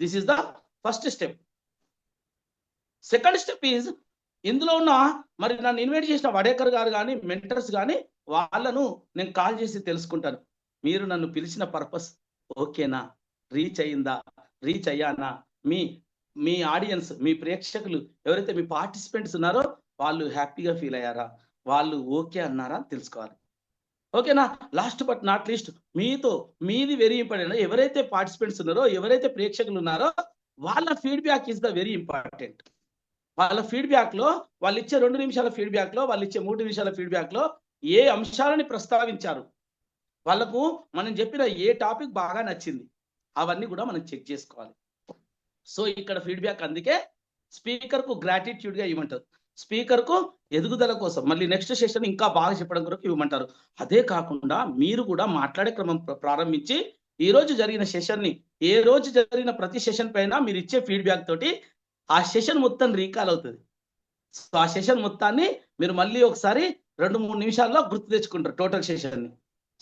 This is the first step. Second step is, ఇందులో ఉన్న మరి నన్ను ఇన్వైట్ చేసిన వడేకర్ గారు కానీ, మెంటర్స్ కానీ, వాళ్ళను నేను కాల్ చేసి తెలుసుకుంటాను, మీరు నన్ను పిలిచిన పర్పస్ ఓకేనా, రీచ్ అయ్యిందా, రీచ్ అయ్యానా, మీ మీ ఆడియన్స్, మీ ప్రేక్షకులు ఎవరైతే మీ పార్టిసిపెంట్స్ ఉన్నారో వాళ్ళు హ్యాపీగా ఫీల్ అయ్యారా, వాళ్ళు ఓకే అన్నారా తెలుసుకోవాలి. ఓకేనా? లాస్ట్ బట్ నాట్ లీస్ట్ మీది వెరీ ఇంపార్టెంట్. ఎవరైతే పార్టిసిపెంట్స్ ఉన్నారో, ఎవరైతే ప్రేక్షకులు ఉన్నారో వాళ్ళ feedback is the very important. వాళ్ళ ఫీడ్బ్యాక్ లో, వాళ్ళు ఇచ్చే 2 నిమిషాల ఫీడ్బ్యాక్ లో, వాళ్ళు ఇచ్చే 3 నిమిషాల ఫీడ్బ్యాక్ లో ఏ అంశాలని ప్రస్తావించారు, వాళ్ళకు మనం చెప్పిన ఏ టాపిక్ బాగా నచ్చింది, అవన్నీ కూడా మనం చెక్ చేసుకోవాలి. సో ఇక్కడ ఫీడ్బ్యాక్ అందుకే స్పీకర్ కు గ్రాటిట్యూడ్ గా ఇవ్వమంటారు, స్పీకర్ కు ఎదుగుదల కోసం మళ్ళీ నెక్స్ట్ సెషన్ ఇంకా బాగా చెప్పడం కొరకు ఇవ్వమంటారు. అదే కాకుండా మీరు కూడా మాట్లాడే క్రమం ప్రారంభించి ఈ రోజు జరిగిన సెషన్ ని, ఏ రోజు జరిగిన ప్రతి సెషన్ పైన మీరు ఇచ్చే ఫీడ్బ్యాక్ తోటి ఆ సెషన్ మొత్తం రీకాల్ అవుతుంది. సో ఆ సెషన్ మొత్తాన్ని మీరు మళ్ళీ ఒకసారి 2-3 నిమిషాల్లో గుర్తు తెచ్చుకుంటారు టోటల్ సెషన్ ని.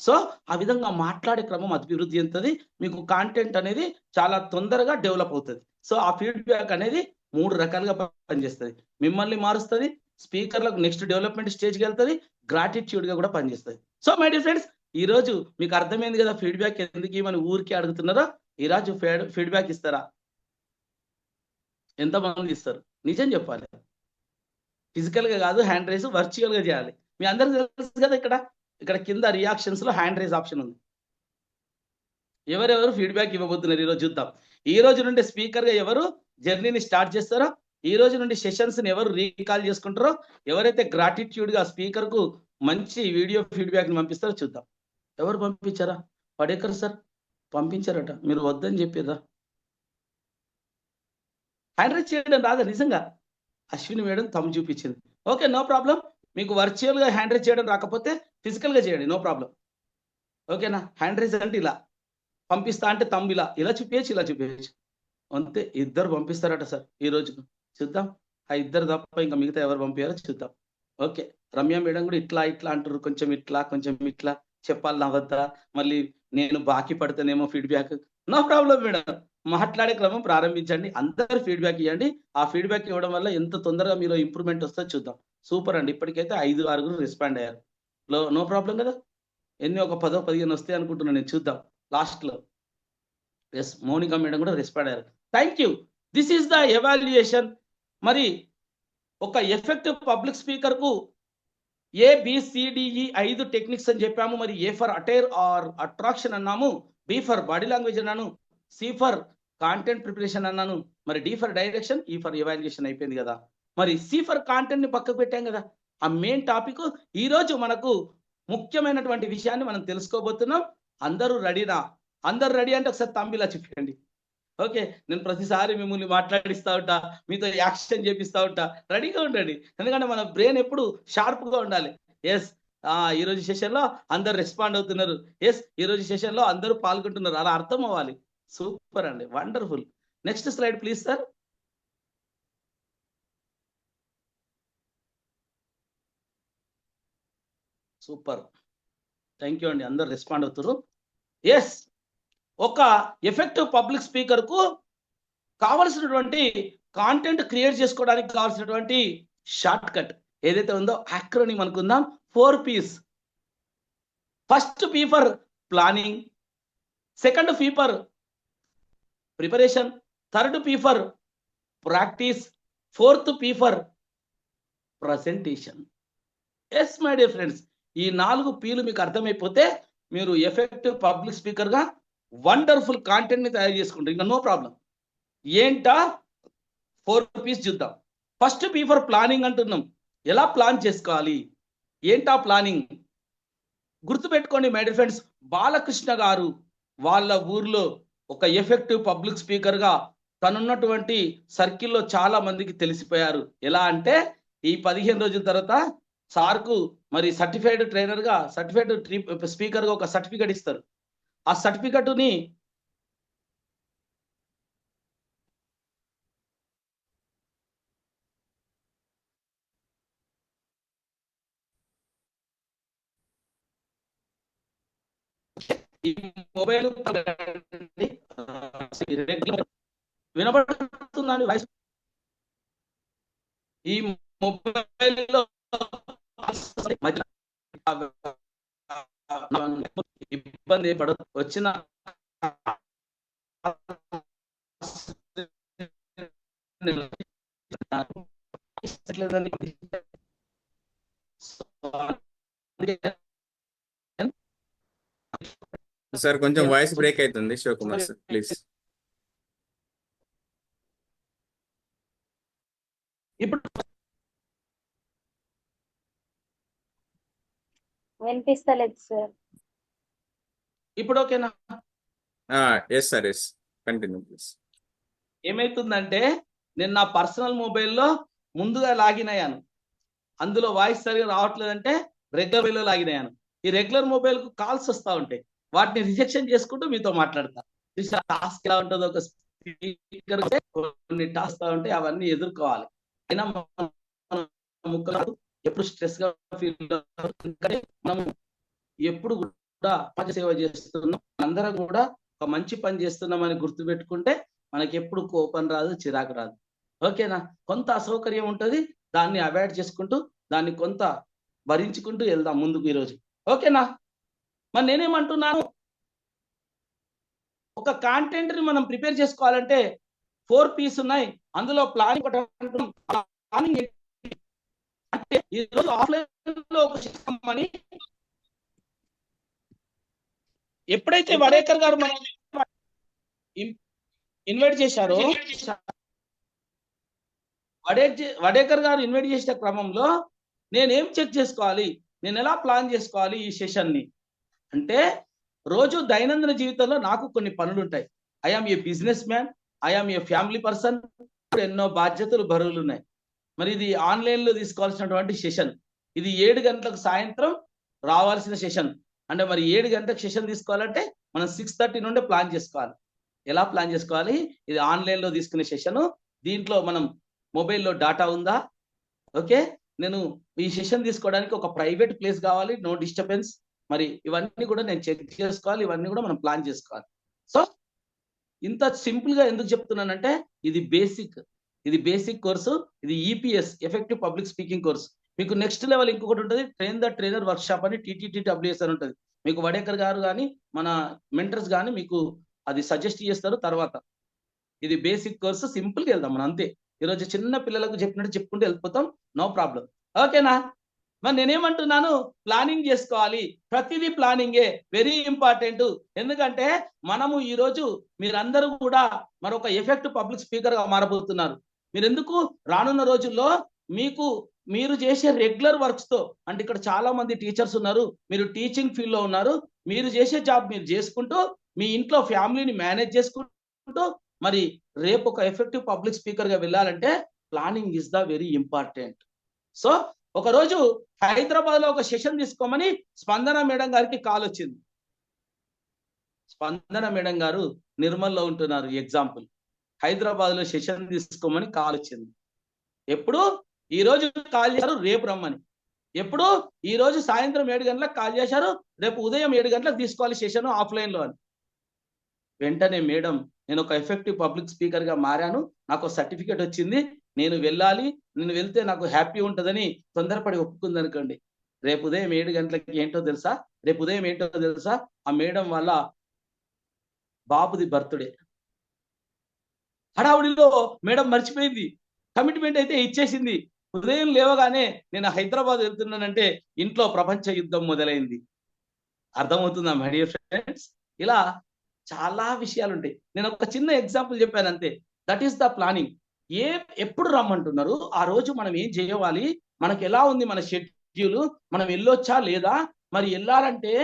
సో ఆ విధంగా మాట్లాడే క్రమం అభివృద్ధి చెందుతుంది, మీకు కాంటెంట్ అనేది చాలా తొందరగా డెవలప్ అవుతుంది. సో ఆ ఫీడ్బ్యాక్ అనేది 3 రకాలుగా పనిచేస్తుంది. మిమ్మల్ని మారుస్తుంది, స్పీకర్లకు నెక్స్ట్ డెవలప్మెంట్ స్టేజ్కి వెళ్తుంది, గ్రాటిట్యూడ్ గా కూడా పనిచేస్తుంది. సో మై డియర్ ఫ్రెండ్స్, ఈ రోజు మీకు అర్థమైంది కదా ఫీడ్బ్యాక్ ఎందుకు ఇవ్వని ఊరికి అడుగుతున్నారో. ఈ రోజు ఫీడ్బ్యాక్ ఇస్తారా? ఎంతమంది ఇస్తారు? నిజం చెప్పాలి. ఫిజికల్ గా కాదు, హ్యాండ్ రైజ్ వర్చువల్ గా చేయాలి. మీ అందరికి తెలుసు కదా, ఇక్కడ కింద రియాక్షన్స్ లో హ్యాండ్ రైజ్ ఆప్షన్ ఉంది. ఎవరెవరు ఫీడ్బ్యాక్ ఇవ్వబోతున్నారు ఈరోజు చూద్దాం. ఈ రోజు నుండి స్పీకర్ గా ఎవరు జర్నీని స్టార్ట్ చేస్తారో, ఈ రోజు నుండి సెషన్స్ ని ఎవరు రీకాల్ చేసుకుంటారో, ఎవరైతే గ్రాటిట్యూడ్ గా స్పీకర్ కు మంచి వీడియో ఫీడ్బ్యాక్ ని పంపిస్తారో చూద్దాం. ఎవరు పంపించారా? పడేకర్ సార్ పంపించారట, మీరు వద్దని చెప్పారా? హ్యాండ్ రైజ్ చేయడం రాదా నిజంగా? అశ్విని మేడం తమ్ము చూపించింది. Okay, no problem. మీకు వర్చువల్ గా హ్యాండ్ రైజ్ చేయడం రాకపోతే ఫిజికల్ గా చేయండి, నో ప్రాబ్లం. ఓకేనా? హ్యాండ్ రైజ్ అంటే ఇలా పంపిస్తా అంటే తమ్ము ఇలా చూపించచ్చు, ఇలా చూపించచ్చు అంతే. ఇద్దరు పంపిస్తారట సార్ ఈ రోజుకు. చూద్దాం, ఆ ఇద్దరు తప్ప ఇంకా మిగతా ఎవరు పంపించారో చూద్దాం. ఓకే, రమ్య మేడం కూడా ఇట్లా అంటారు, కొంచెం ఇట్లా చెప్పాలి వద్దా, మళ్ళీ నేను బాకీ పడితేనేమో ఫీడ్బ్యాక్. నో ప్రాబ్లం మేడం, మాట్లాడే క్రమం ప్రారంభించండి, అందరు ఫీడ్బ్యాక్ ఇవ్వండి. ఆ ఫీడ్బ్యాక్ ఇవ్వడం వల్ల ఎంత తొందరగా మీరు ఇంప్రూవ్మెంట్ వస్తుందో చూద్దాం. సూపర్ అండి, ఇప్పటికైతే 5-6 రెస్పాండ్ అయ్యారు. నో ప్రాబ్లం కదా, ఎన్ని ఒక 10-15 వస్తాయి అనుకుంటున్నాను నేను. చూద్దాం లాస్ట్ లో. ఎస్, మౌనిక మేడం కూడా రెస్పాండ్ అయ్యారు. Thank you. This is the evaluation. మరి ఒక ఎఫెక్టివ్ పబ్లిక్ స్పీకర్ కు ABCDE 5 టెక్నిక్స్ అని చెప్పాము. మరి A for attire or attraction అన్నాము, B ఫర్ బాడీ లాంగ్వేజ్ అన్నాను, C ఫర్ కాంటెంట్ ప్రిపరేషన్ అన్నాను, మరి D for direction, E for evaluation అయిపోయింది కదా. మరి C ఫర్ కాంటెంట్ ని పక్కకు పెట్టాం కదా. ఆ మెయిన్ టాపిక్ ఈ రోజు మనకు ముఖ్యమైనటువంటి విషయాన్ని మనం తెలుసుకోబోతున్నాం. అందరూ రెడీనా? అందరూ రెడీ అంటే ఒకసారి తంబిలా చెప్పండి. ఓకే, నేను ప్రతిసారి మిమ్మల్ని మాట్లాడిస్తా ఉంటా, మీతో యాక్షన్ చేపిస్తా ఉంటా, రెడీగా ఉండండి. ఎందుకంటే మన బ్రెయిన్ ఎప్పుడు షార్ప్ గా ఉండాలి. ఎస్, ఈ రోజు సెషన్ లో అందరు రెస్పాండ్ అవుతున్నారు. ఎస్, ఈ రోజు సెషన్ లో అందరూ పాల్గొంటున్నారు, అలా అర్థం అవ్వాలి. సూపర్ అండి, wonderful. Next slide please sir. Super, thank you అండి, అందరు రెస్పాండ్ అవుతారు. ఎస్, ఒక ఎఫెక్టివ్ పబ్లిక్ స్పీకర్ కు కావలసినటువంటి కాంటెంట్ క్రియేట్ చేసుకోవడానికి కావాల్సినటువంటి షార్ట్ కట్ ఏదైతే ఉందో యాక్రోనిమ్ అనుకుందాం. 4 P's. First P for planning, second P for preparation, third P for practice, fourth P for presentation. Yes my dear friends, ఈ 4 P'లు మీకు అర్థమైపోతే మీరు ఎఫెక్టివ్ పబ్లిక్ స్పీకర్ గా వండర్ఫుల్ కాంటెంట్ ని తయారు చేసుకుంటారు, ఇంకా నో ప్రాబ్లం. ఏంటా 4 P's చూద్దాం. ఫస్ట్ P ఫర్ ప్లానింగ్ అంటున్నాం. ఎలా ప్లాన్ చేసుకోవాలి, ఏంటా ప్లానింగ్? గుర్తుపెట్టుకోండి మై డియర్ ఫ్రెండ్స్, బాలకృష్ణ గారు వాళ్ళ ఊర్లో ఒక ఎఫెక్టివ్ పబ్లిక్ స్పీకర్ గా తనున్నటువంటి సర్కిల్లో చాలా మందికి తెలిసిపోయారు. ఎలా అంటే ఈ 15 రోజుల తర్వాత సార్కు మరి సర్టిఫైడ్ ట్రైనర్ గా, సర్టిఫైడ్ స్పీకర్ గా ఒక సర్టిఫికేట్ ఇస్తారు. ఆ సర్టిఫికెట్ని ఈ మొబైల్ వినబడుతుందండి వాయిస్? ఈ మొబైల్లో ఇబ్బంది పడదు, వచ్చిన సార్ కొంచెం వాయిస్ బ్రేక్ అవుతుంది, శివకుమార్ సార్ ప్లీజ్. ఇప్పుడు వినిపిస్తలేదు సార్. ఇప్పుడు ఓకేనా? Yes sir, yes, continue please. ఏమైతుందంటే నేను నా పర్సనల్ మొబైల్లో ముందుగా లాగిన్ అయ్యాను, అందులో వాయిస్ సరిగా రావట్లేదంటే రెగ్యులర్ మొబైల్లో లాగిన్ అయ్యాను. ఈ రెగ్యులర్ మొబైల్ కు కాల్స్ వస్తూ ఉంటాయి, వాటిని రిజెక్షన్ చేసుకుంటూ మీతో మాట్లాడతా. టాస్క్ ఎలా ఉంటుందో, ఒక స్పీకర్ కొన్ని టాస్క్ ఉంటాయి, అవన్నీ ఎదుర్కోవాలి. అయినా ముక్కలు ఎప్పుడు స్ట్రెస్ గా ఫీల్ మనం ఎప్పుడు కూడా సేవ చేస్తున్నాం, అందరం కూడా ఒక మంచి పని చేస్తున్నామని గుర్తుపెట్టుకుంటే మనకి ఎప్పుడు కోపం రాదు, చిరాకు రాదు. ఓకేనా? కొంత అసౌకర్యం ఉంటుంది, దాన్ని అవాయిడ్ చేసుకుంటూ దాన్ని కొంత భరించుకుంటూ వెళ్దాం ముందుకు ఈరోజు. ఓకేనా? మరి నేనేమంటున్నాను, ఒక కాంటెంట్ ని మనం ప్రిపేర్ చేసుకోవాలంటే 4 P's ఉన్నాయి. అందులో ప్లానింగ్ అంటే ఈరోజు ఆఫ్లైన్ లో ఒక సిస్టమ్ అని ఎప్పుడైతే వడేకర్ గారు మనం ఇన్వైట్ చేశారో, వడేకర్ గారు ఇన్వైట్ చేసిన క్రమంలో నేనేం చెక్ చేసుకోవాలి, నేను ఎలా ప్లాన్ చేసుకోవాలి ఈ సెషన్ ని అంటే, రోజు దైనందిన జీవితంలో నాకు కొన్ని పనులు ఉంటాయి. I am a business man, I am a family person, ఎన్నో బాధ్యతలు, బరువులు ఉన్నాయి. మరి ఇది ఆన్లైన్ లో తీసుకోవాల్సినటువంటి సెషన్. ఇది 7 గంటలకు సాయంత్రం రావాల్సిన సెషన్. అంటే మరి 7 గంటలకు సెషన్ తీసుకోవాలంటే మనం 6:30 నుండే ప్లాన్ చేసుకోవాలి. ఎలా ప్లాన్ చేసుకోవాలి? ఇది ఆన్లైన్ లో తీసుకునే సెషన్. దీంట్లో మనం మొబైల్లో డాటా ఉందా? ఓకే, నేను ఈ సెషన్ తీసుకోవడానికి ఒక ప్రైవేట్ ప్లేస్ కావాలి, నో డిస్టర్బెన్స్. మరి ఇవన్నీ కూడా నేను చెక్ చేసుకోవాలి, ఇవన్నీ కూడా మనం ప్లాన్ చేసుకోవాలి. సో ఇంత సింపుల్ గా ఎందుకు చెప్తున్నానంటే, ఇది బేసిక్ కోర్సు. ఇది EPS, effective public speaking course. మీకు నెక్స్ట్ లెవెల్ ఇంకొకటి ఉంటుంది, train the trainer work shop అని TTTWS అని ఉంటుంది. మీకు వడేకర్ గారు కానీ మన మెంటర్స్ కానీ మీకు అది సజెస్ట్ చేస్తారు. తర్వాత ఇది బేసిక్ కోర్సు, సింపుల్ గా వెళ్దాం మనం, అంతే. ఈరోజు చిన్న పిల్లలకు చెప్పినట్టు చెప్పుకుంటూ వెళ్ళిపోతాం, నో ప్రాబ్లం. ఓకేనా? మరి నేనేమంటున్నాను, ప్లానింగ్ చేసుకోవాలి. ప్రతిదీ ప్లానింగే, వెరీ ఇంపార్టెంట్. ఎందుకంటే మనము ఈరోజు మీరందరూ కూడా మరొక ఎఫెక్టివ్ పబ్లిక్ స్పీకర్ గా మారబోతున్నారు. మీరు ఎందుకు రానున్న రోజుల్లో మీరు చేసే రెగ్యులర్ వర్క్స్ తో, అంటే ఇక్కడ చాలా మంది టీచర్స్ ఉన్నారు, మీరు టీచింగ్ ఫీల్డ్ లో ఉన్నారు, మీరు చేసే జాబ్ మీరు చేసుకుంటూ మీ ఇంట్లో ఫ్యామిలీని మేనేజ్ చేసుకుంటూ మరి రేపు ఒక ఎఫెక్టివ్ పబ్లిక్ స్పీకర్ గా వెళ్ళాలంటే planning is the very important. So ఒక రోజు హైదరాబాద్ లో ఒక సెషన్ తీసుకోమని స్పందన మేడం గారికి కాల్ వచ్చింది. స్పందన మేడం గారు నిర్మల్లో ఉంటున్నారు, ఎగ్జాంపుల్. హైదరాబాద్ లో సెషన్ తీసుకోమని కాల్ వచ్చింది. ఎప్పుడు? ఈ రోజు కాల్ చేశారు, రేపు రమ్మని. ఎప్పుడు? ఈ రోజు సాయంత్రం 7 గంటలకు కాల్ చేశారు, రేపు ఉదయం 7 గంటలకు తీసుకోవాలి సెషన్ ఆఫ్లైన్ లో అని. వెంటనే మేడం, నేను ఒక ఎఫెక్టివ్ పబ్లిక్ స్పీకర్ గా మారాను, నాకు సర్టిఫికేట్ వచ్చింది, నేను వెళ్ళాలి, నేను వెళ్తే నాకు హ్యాపీ ఉంటుందని తొందరపడి ఒప్పుకుంది అనుకోండి. రేపు ఉదయం 7 గంటలకి ఏంటో తెలుసా? ఆ మేడం వల్ల బాబుది బర్త్డే. హడావుడిలో మేడం మర్చిపోయింది, కమిట్మెంట్ అయితే ఇచ్చేసింది. ఉదయం లేవగానే నేను హైదరాబాద్ వెళ్తున్నానంటే ఇంట్లో ప్రపంచ యుద్ధం మొదలైంది. అర్థమవుతుందా మై డియర్ ఫ్రెండ్స్? ఇలా చాలా విషయాలు ఉంటాయి. నేను ఒక చిన్న ఎగ్జాంపుల్ చెప్పాను అంతే. That is the planning. ఎప్పుడు రమ్మంటున్నారు, ఆ రోజు మనం ఏం చేయాలి, మనకి ఎలా ఉంది మన షెడ్యూల్, మనం వెళ్ళొచ్చా లేదా, మరి వెళ్ళాలంటే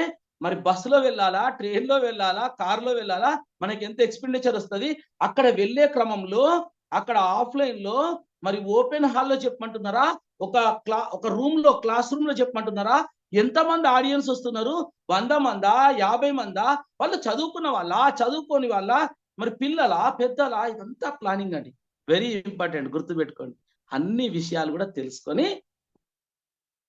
మరి బస్సులో వెళ్ళాలా, ట్రైన్లో వెళ్ళాలా, కార్లో వెళ్ళాలా, మనకి ఎంత ఎక్స్పెండిచర్ వస్తుంది, అక్కడ వెళ్ళే క్రమంలో అక్కడ ఆఫ్లైన్ లో మరి ఓపెన్ హాల్లో చెప్పమంటున్నారా, ఒక రూమ్ లో, క్లాస్ రూమ్ లో చెప్పమంటున్నారా, ఎంతమంది ఆడియన్స్ వస్తున్నారు, 100 మందా, 50 మందా, వాళ్ళు చదువుకున్న వాళ్ళ, చదువుకోని వాళ్ళ, మరి పిల్లల, పెద్దల, ఇదంతా ప్లానింగ్ అండి. వెరీ ఇంపార్టెంట్, గుర్తుపెట్టుకోండి. అన్ని విషయాలు కూడా తెలుసుకొని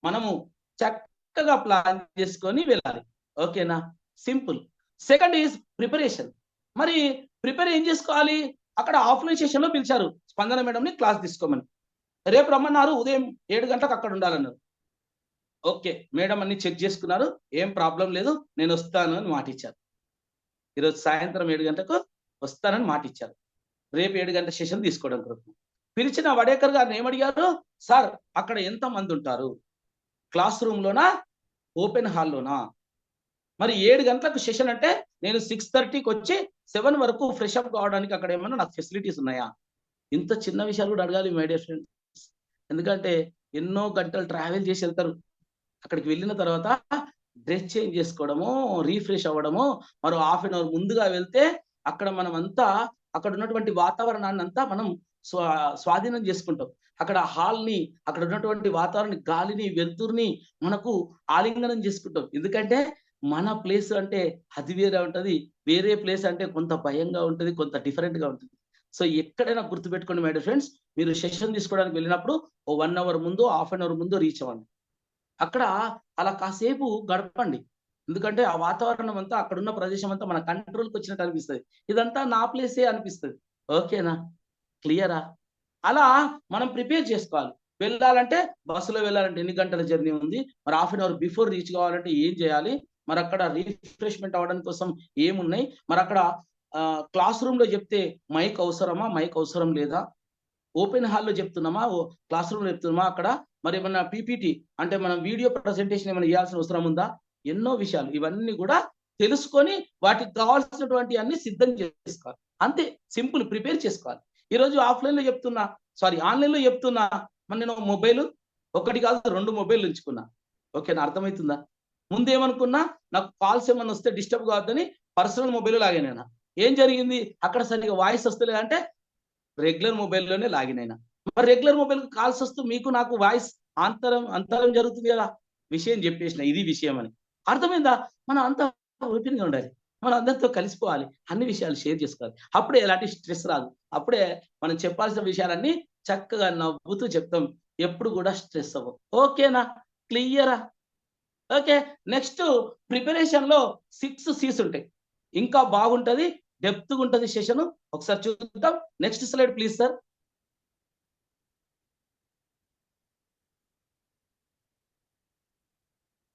మనము చక్కగా ప్లాన్ చేసుకొని వెళ్ళాలి. ఓకేనా? సింపుల్. Second is preparation. మరి ప్రిపేర్ ఏం చేసుకోవాలి? అక్కడ ఆఫ్లైన్ సెషన్ లో పిలిచారు స్పందన మేడం ని క్లాస్ తీసుకోమని. రేపు రమ్మన్నారు, ఉదయం 7 గంటలకు అక్కడ ఉండాలన్నారు. ఓకే, మేడం అన్ని చెక్ చేసుకున్నారు, ఏం ప్రాబ్లం లేదు, నేను వస్తాను అని మాట ఇచ్చారు. ఈరోజు సాయంత్రం 7 గంటలకు వస్తానని మాట ఇచ్చారు. రేపు 7 గంటల సెషన్ తీసుకోవడం కొరకు పిలిచిన వడేకర్ గారిని ఏమడిగారు, సార్ అక్కడ ఎంత మంది ఉంటారు, క్లాస్ రూమ్ లోనా ఓపెన్ హాల్లోనా? మరి 7 గంటలకు సెషన్ అంటే నేను 6:30కి వచ్చి 7 వరకు ఫ్రెష్ అప్ కావడానికి అక్కడ ఏమన్నా నాకు ఫెసిలిటీస్ ఉన్నాయా? ఇంత చిన్న విషయాలు కూడా అడగాలి మై డియర్ ఫ్రెండ్స్. ఎందుకంటే ఎన్నో గంటలు ట్రావెల్ చేసి వెళ్తారు. అక్కడికి వెళ్ళిన తర్వాత డ్రెస్ చేంజ్ చేసుకోవడము, రీఫ్రెష్ అవ్వడము, మరో హాఫ్ అన్ అవర్ ముందుగా వెళ్తే అక్కడ మనం అంతా అక్కడ ఉన్నటువంటి వాతావరణాన్ని అంతా మనం స్వాధీనం చేసుకుంటాం. అక్కడ హాల్ని, అక్కడ ఉన్నటువంటి వాతావరణ గాలిని, వెలుతురుని మనకు ఆలింగనం చేసుకుంటాం. ఎందుకంటే మన ప్లేస్ అంటే అది వేరే ఉంటది, వేరే ప్లేస్ అంటే కొంత భయంగా ఉంటది, కొంత డిఫరెంట్ గా ఉంటుంది. సో ఎక్కడైనా గుర్తుపెట్టుకోండి మై డియర్ ఫ్రెండ్స్, మీరు సెషన్ తీసుకోవడానికి వెళ్ళినప్పుడు ఓ 1 అవర్ ముందు, హాఫ్ అన్ అవర్ ముందు రీచ్ అవ్వండి. అక్కడ అలా కాసేపు గడపండి. ఎందుకంటే ఆ వాతావరణం అంతా, అక్కడ ఉన్న ప్రదేశం అంతా మన కంట్రోల్కి వచ్చినట్టు అనిపిస్తుంది. ఇదంతా నా ప్లేసే అనిపిస్తుంది. ఓకేనా? క్లియరా? అలా మనం ప్రిపేర్ చేసుకోవాలి. వెళ్ళాలంటే బస్సులో వెళ్ళాలంటే ఎన్ని గంటల జర్నీ ఉంది, మరి half an hour before reach కావాలంటే ఏం చేయాలి, మరి అక్కడ రిఫ్రెష్మెంట్ అవ్వడం కోసం ఏమున్నాయి, మరి అక్కడ క్లాస్ రూమ్ లో చెప్తే మైక్ అవసరమా, మైక్ అవసరం లేదా, ఓపెన్ హాల్లో చెప్తున్నామా, క్లాస్ రూమ్ లో చెప్తున్నామా, అక్కడ మరి ఏమన్నా పీపీటీ అంటే మనం వీడియో ప్రజెంటేషన్ ఏమైనా ఇవ్వాల్సిన అవసరం ఉందా, ఎన్నో విషయాలు ఇవన్నీ కూడా తెలుసుకొని వాటికి కావాల్సినటువంటి అన్ని సిద్ధం చేసుకోవాలి. అంతే, సింపుల్, ప్రిపేర్ చేసుకోవాలి. ఈరోజు ఆఫ్లైన్ లో చెప్తున్నా, ఆన్లైన్ లో చెప్తున్నా, మరి నేను మొబైల్ ఒకటి కాదు 2 మొబైల్ ఉంచుకున్నా. ఓకేనా? అర్థమవుతుందా? ముందేమనుకున్నా, నాకు కాల్స్ ఏమన్నా వస్తే డిస్టర్బ్ కావద్దని పర్సనల్ మొబైల్ లాగిన్ అయినా. ఏం జరిగింది, అక్కడ సరిగా వాయిస్ వస్తలేదు అంటే రెగ్యులర్ మొబైల్లోనే లాగిన్ అయినా. మరి రెగ్యులర్ మొబైల్ కాల్స్ వస్తూ మీకు నాకు వాయిస్ అంతరం జరుగుతుంది కదా. విషయం చెప్పేసిన, ఇది విషయం అని. అర్థమైందా? మనం అంతా ఓపెన్ గా ఉండాలి, మనం అందరితో కలిసిపోవాలి, అన్ని విషయాలు షేర్ చేసుకోవాలి. అప్పుడే ఎలాంటి స్ట్రెస్ రాదు. అప్పుడే మనం చెప్పాల్సిన విషయాలన్నీ చక్కగా నవ్వుతూ చెప్తాం. ఎప్పుడు కూడా స్ట్రెస్ అవ్వం. ఓకేనా? క్లియరా? ఓకే. నెక్స్ట్ ప్రిపరేషన్ లో 6 C's ఉంటాయి. ఇంకా బాగుంటది, డెప్త్ ఉంటది సెషన్. ఒకసారి చూద్దాం. Next slide please sir.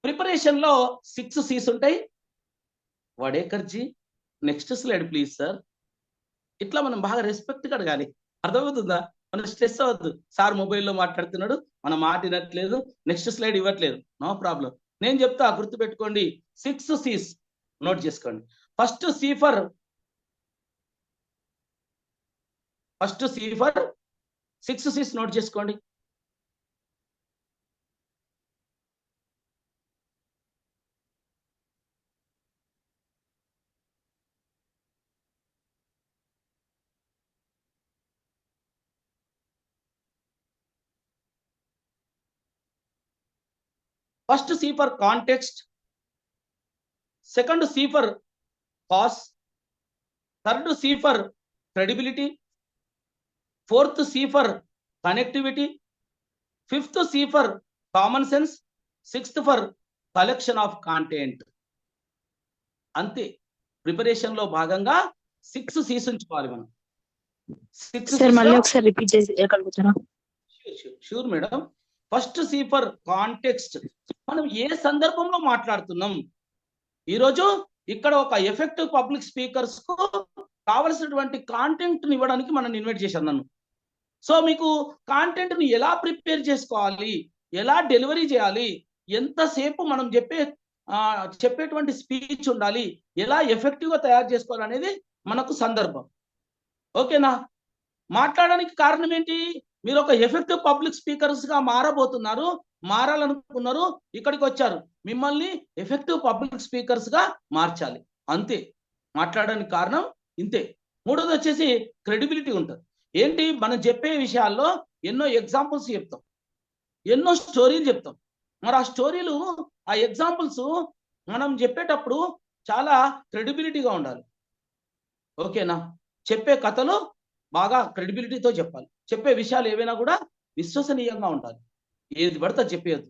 Preparation లో 6 C's ఉంటాయి. వడేకర్జీ, నెక్స్ట్ స్లైడ్ ప్లీజ్ సార్. ఇట్లా మనం బాగా రెస్పెక్ట్ గా అడగాలి. అర్థమవుతుందా? మనం స్ట్రెస్ అవ్వద్దు. సార్ మొబైల్లో మాట్లాడుతున్నాడు, మన మాట వినట్లేదు, నెక్స్ట్ స్లైడ్ ఇవ్వట్లేదు, నో ప్రాబ్లం. నేను చెప్తా, గుర్తుపెట్టుకోండి. 6 C's నోట్ చేసుకోండి. First C for 6 C's note చేసుకోండి. First C for context, second C for cause, third C for credibility, fourth C for connectivity, fifth C for common sense, sixth for collection of content. అంతే. Preparation లో భాగంగా 6 C's ఉంచుకోవాలి మనం. 6 sir C's మళ్ళీ లో ఒకసారి repeat చేయగలుగుతారా? Sure madam. First C for context, మనం ఏ సందర్భంలో మాట్లాడుతున్నాం. ఈరోజు ఇక్కడ ఒక ఎఫెక్టివ్ పబ్లిక్ స్పీకర్స్ కు కావలసినటువంటి కాంటెంట్ ని ఇవ్వడానికి మనం ఇన్వైట్ చేశాను నన్ను. సో మీకు కాంటెంట్ ని ఎలా ప్రిపేర్ చేసుకోవాలి, ఎలా డెలివరీ చేయాలి, ఎంతసేపు మనం చెప్పేటువంటి స్పీచ్ ఉండాలి, ఎలా ఎఫెక్టివ్ గా తయారు చేసుకోవాలనేది మనకు సందర్భం. ఓకేనా? మాట్లాడడానికి కారణం ఏంటి? మీరు ఒక ఎఫెక్టివ్ పబ్లిక్ స్పీకర్స్ గా మారబోతున్నారు, మారాలనుకున్నారు, ఇక్కడికి వచ్చారు. మిమ్మల్ని ఎఫెక్టివ్ పబ్లిక్ స్పీకర్స్ గా మార్చాలి. అంతే. మాట్లాడడానికి కారణం ఇంతే. మూడోది వచ్చేసి క్రెడిబిలిటీ ఉంటుంది. ఏంటి? మనం చెప్పే విషయాల్లో ఎన్నో ఎగ్జాంపుల్స్ చెప్తాం, ఎన్నో స్టోరీలు చెప్తాం. మరి ఆ స్టోరీలు, ఆ ఎగ్జాంపుల్స్ మనం చెప్పేటప్పుడు చాలా క్రెడిబిలిటీగా ఉండాలి. ఓకేనా? చెప్పే కథలు బాగా క్రెడిబిలిటీతో చెప్పాలి. చెప్పే విషయాలు ఏవైనా కూడా విశ్వసనీయంగా ఉండాలి. ఏది పడితే చెప్పేయద్దు.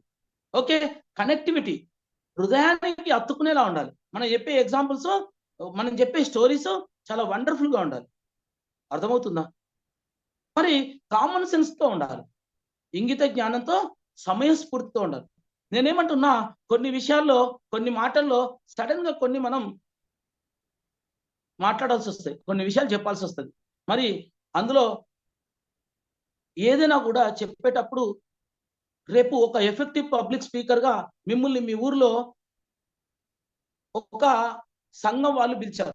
ఓకే. కనెక్టివిటీ, హృదయానికి అత్తుకునేలా ఉండాలి. మనం చెప్పే ఎగ్జాంపుల్స్, మనం చెప్పే స్టోరీస్ చాలా వండర్ఫుల్ గా ఉండాలి. అర్థమవుతుందా? మరి కామన్ సెన్స్ తో ఉండాలి, ఇంగిత జ్ఞానంతో, సమయస్ఫూర్తితో ఉండాలి. నేనేమంటున్నా, కొన్ని విషయాల్లో, కొన్ని మాటల్లో సడన్ గా కొన్ని మనం మాట్లాడాల్సి వస్తాయి, కొన్ని విషయాలు చెప్పాల్సి వస్తుంది. మరి అందులో ఏదైనా కూడా చెప్పేటప్పుడు రేపు ఒక ఎఫెక్టివ్ పబ్లిక్ స్పీకర్ గా మిమ్మల్ని మీ ఊర్లో ఒక సంఘం వాళ్ళు పిలిచారు.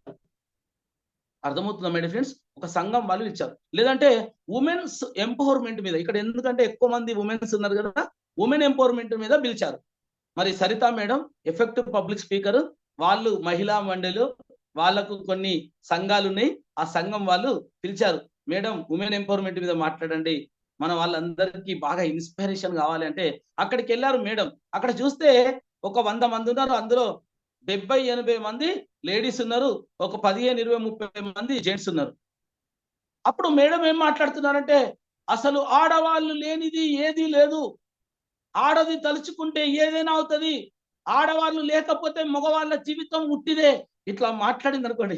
అర్థమవుతుందా మై డియర్ ఫ్రెండ్స్? ఒక సంఘం వాళ్ళు పిలిచారు. లేదంటే ఉమెన్స్ ఎంపవర్మెంట్ మీద, ఇక్కడ ఎందుకంటే ఎక్కువ మంది ఉమెన్స్ ఉన్నారు కదా, ఉమెన్ ఎంపవర్మెంట్ మీద పిలిచారు. మరి Saritha madam effective public speaker, వాళ్ళు మహిళా మండలి, వాళ్ళకు కొన్ని సంఘాలు ఉన్నాయి, ఆ సంఘం వాళ్ళు పిలిచారు. మేడం ఉమెన్ ఎంపవర్మెంట్ మీద మాట్లాడండి, మన వాళ్ళందరికీ బాగా ఇన్స్పిరేషన్ కావాలి అంటే అక్కడికి వెళ్ళారు మేడం. అక్కడ చూస్తే ఒక 100 మంది ఉన్నారు, అందులో 70-80 మంది లేడీస్ ఉన్నారు, ఒక 15-20-30 మంది జెంట్స్ ఉన్నారు. అప్పుడు మేడం ఏం మాట్లాడుతున్నారంటే, అసలు ఆడవాళ్ళు లేనిది ఏది లేదు, ఆడది తలుచుకుంటే ఏదైనా అవుతుంది, ఆడవాళ్ళు లేకపోతే మగవాళ్ళ జీవితం ఉట్టిదే. ఇట్లా మాట్లాడింది అనుకోండి,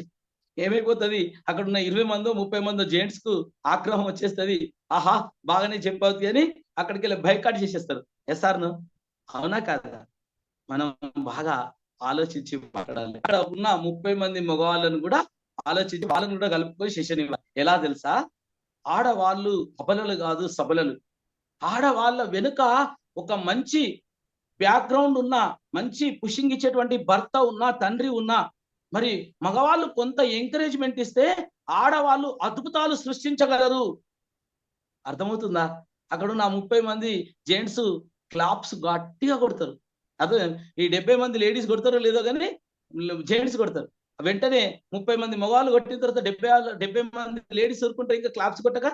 ఏమైపోతుంది, అక్కడ ఉన్న 20 మందో 30 మందో జెంట్స్ కు ఆగ్రహం వచ్చేస్తుంది. ఆహా బాగానే చెప్పవుతుంది అని అక్కడికి వెళ్ళి బైకాట్ చేసేస్తారు. ఎస్ఆర్ను అవునా కాదా? మనం బాగా ఆలోచించి మాట్లాడాలి. అక్కడ ఉన్న 30 మంది మగవాళ్ళను కూడా ఆలోచించి వాళ్ళని కూడా కలుపుకొని సెషన్ ఇవ్వాలి. ఎలా తెలుసా? ఆడవాళ్ళు అబలలు కాదు సబలలు. ఆడవాళ్ళ వెనుక ఒక మంచి బ్యాక్గ్రౌండ్ ఉన్న, మంచి పుషింగ్ ఇచ్చేటువంటి భర్త ఉన్నా, తండ్రి ఉన్నా, మరి మగవాళ్ళు కొంత ఎంకరేజ్మెంట్ ఇస్తే ఆడవాళ్ళు అద్భుతాలు సృష్టించగలరు. అర్థమవుతుందా? అక్కడ ఉన్న 30 మంది జెంట్స్ క్లాప్స్ గట్టిగా కొడతారు. అదే ఈ 70 మంది లేడీస్ కొడతారో లేదో కానీ జెంట్స్ కొడతారు. వెంటనే 30 మంది మగవాళ్ళు కొట్టిన తర్వాత 70 మంది లేడీస్ ఊరుకుంటారు ఇంకా క్లాప్స్ కొట్టగా.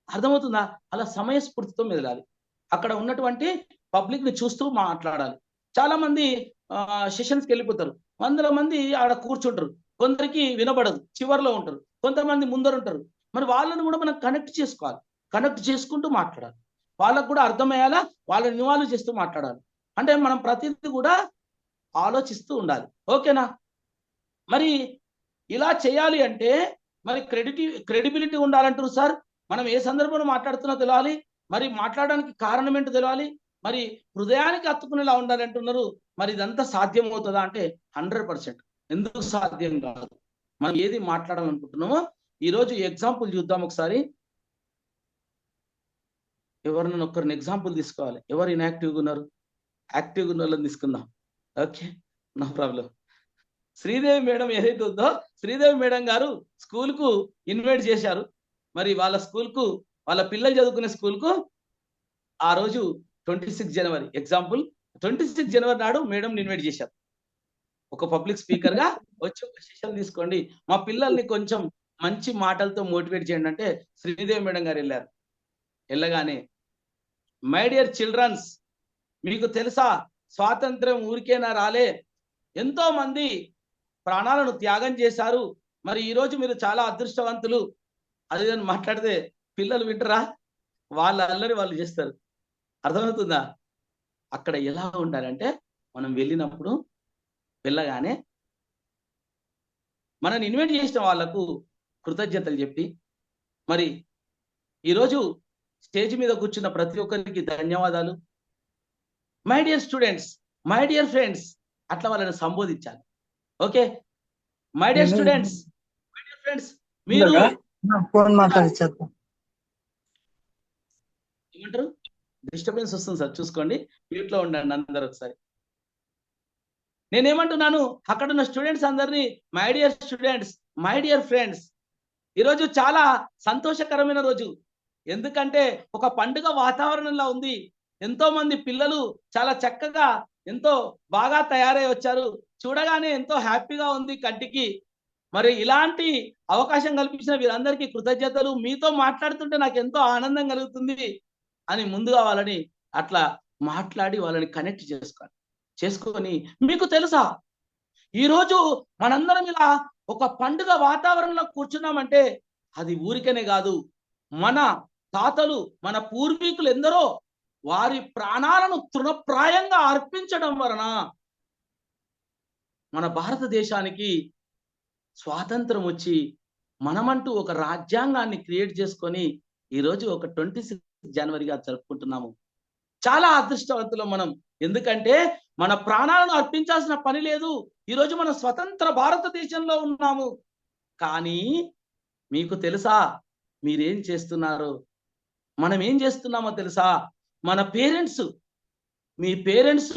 అర్థమవుతుందా? అలా సమయస్ఫూర్తితో మెదలాలి. అక్కడ ఉన్నటువంటి పబ్లిక్ ని చూస్తూ మాట్లాడాలి. చాలా మంది సెషన్స్కి వెళ్ళిపోతారు, 100 మంది ఆడ కూర్చుంటారు, కొందరికి వినబడదు, చివరిలో ఉంటారు, కొంతమంది ముందర ఉంటారు. మరి వాళ్ళని కూడా మనం కనెక్ట్ చేసుకోవాలి, కనెక్ట్ చేసుకుంటూ మాట్లాడాలి, వాళ్ళకు కూడా అర్థమయ్యేలా వాళ్ళని ఇన్వాల్వ్ చేస్తూ మాట్లాడాలి. అంటే మనం ప్రతిదీ కూడా ఆలోచిస్తూ ఉండాలి. ఓకేనా? మరి ఇలా చేయాలి అంటే మరి క్రెడిబిలిటీ ఉండాలంటారు సార్. మనం ఏ సందర్భంలో మాట్లాడుతున్నా తెలియాలి, మరి మాట్లాడడానికి కారణం ఏంటో తెలియాలి, మరి హృదయానికి హత్తుకునేలా ఉండాలి అంటున్నారు. మరి ఇదంతా సాధ్యం అవుతుందా అంటే 100%. ఎందుకు సాధ్యం కాదు? మనం ఏది మాట్లాడాలనుకుంటున్నామో ఈరోజు ఎగ్జాంపుల్ చూద్దాం ఒకసారి. ఎవరినైనా ఒక్కరిని ఎగ్జాంపుల్ తీసుకోవాలి. ఎవరు ఇన్యాక్టివ్గా ఉన్నారు? యాక్టివ్గా ఉన్న వాళ్ళని తీసుకుందాం. Okay, no problem. Sridevi madam ఏదైతే ఉందో, శ్రీదేవి మేడం గారు స్కూల్కు ఇన్వైట్ చేశారు. మరి వాళ్ళ స్కూల్కు, వాళ్ళ పిల్లలు చదువుకునే స్కూల్కు ఆ రోజు 26 జనవరి ఎగ్జాంపుల్, 26 జనవరి నాడు మేడం ఇన్వైట్ చేశారు. ఒక పబ్లిక్ స్పీకర్ గా వచ్చి ఒక సెషన్ తీసుకోండి, మా పిల్లల్ని కొంచెం మంచి మాటలతో మోటివేట్ చేయండి అంటే శ్రీదేవి మేడం గారు వెళ్ళారు. వెళ్ళగానే, మై డియర్ చిల్డ్రన్స్, మీకు తెలుసా స్వాతంత్రం ఊరికేనా రాలే, ఎంతో మంది ప్రాణాలను త్యాగం చేశారు, మరి ఈరోజు మీరు చాలా అదృష్టవంతులు. అదే మాట్లాడితే పిల్లలు వింటరా? వాళ్ళ అల్లరి వాళ్ళు చేస్తారు. అర్థమవుతుందా? అక్కడ ఎలా ఉండాలంటే, మనం వెళ్ళినప్పుడు వెళ్ళగానే మనల్ని ఇన్వైట్ చేసిన వాళ్లకు కృతజ్ఞతలు చెప్పి, మరి ఈరోజు స్టేజ్ మీద కూర్చున్న ప్రతి ఒక్కరికి ధన్యవాదాలు, my dear students, my dear friends, అట్లా వాళ్ళని సంబోధించాలి. Okay, my dear students, my dear friends, మీరు ఏమంటారు? డిస్టర్బెన్స్ వస్తుంది సార్, చూసుకోండి, మ్యూట్ లో ఉండండి అందరు ఒకసారి. నేనేమంటున్నాను, అక్కడ ఉన్న స్టూడెంట్స్ అందరినీ my dear students, my dear friends. ఈరోజు చాలా సంతోషకరమైన రోజు, ఎందుకంటే ఒక పండుగ వాతావరణంలో ఉంది. ఎంతో మంది పిల్లలు చాలా చక్కగా, ఎంతో బాగా తయారై వచ్చారు. చూడగానే ఎంతో హ్యాపీగా ఉంది కంటికి. మరి ఇలాంటి అవకాశం కల్పించిన వీరందరికీ కృతజ్ఞతలు. మీతో మాట్లాడుతుంటే నాకు ఎంతో ఆనందం కలుగుతుంది అని ముందుగా వాళ్ళని అట్లా మాట్లాడి వాళ్ళని కనెక్ట్ చేసుకొని, మీకు తెలుసా ఈరోజు మనందరం ఇలా ఒక పండుగ వాతావరణంలో కూర్చున్నామంటే అది ఊరికనే కాదు, మన తాతలు, మన పూర్వీకులు ఎందరో వారి ప్రాణాలను తృణప్రాయంగా అర్పించడం వలన మన భారతదేశానికి స్వాతంత్రం వచ్చి మనమంటూ ఒక రాజ్యాంగాన్ని క్రియేట్ చేసుకొని ఈరోజు ఒక 26 జనవరిగా జరుపుకుంటున్నాము. చాలా అదృష్టవంతులం మనం, ఎందుకంటే మన ప్రాణాలను అర్పించాల్సిన పని లేదు. ఈరోజు మన స్వతంత్ర భారతదేశంలో ఉన్నాము. కానీ మీకు తెలుసా మీరేం చేస్తున్నారో, మనం ఏం చేస్తున్నామో తెలుసా? మన పేరెంట్స్ మీ పేరెంట్స్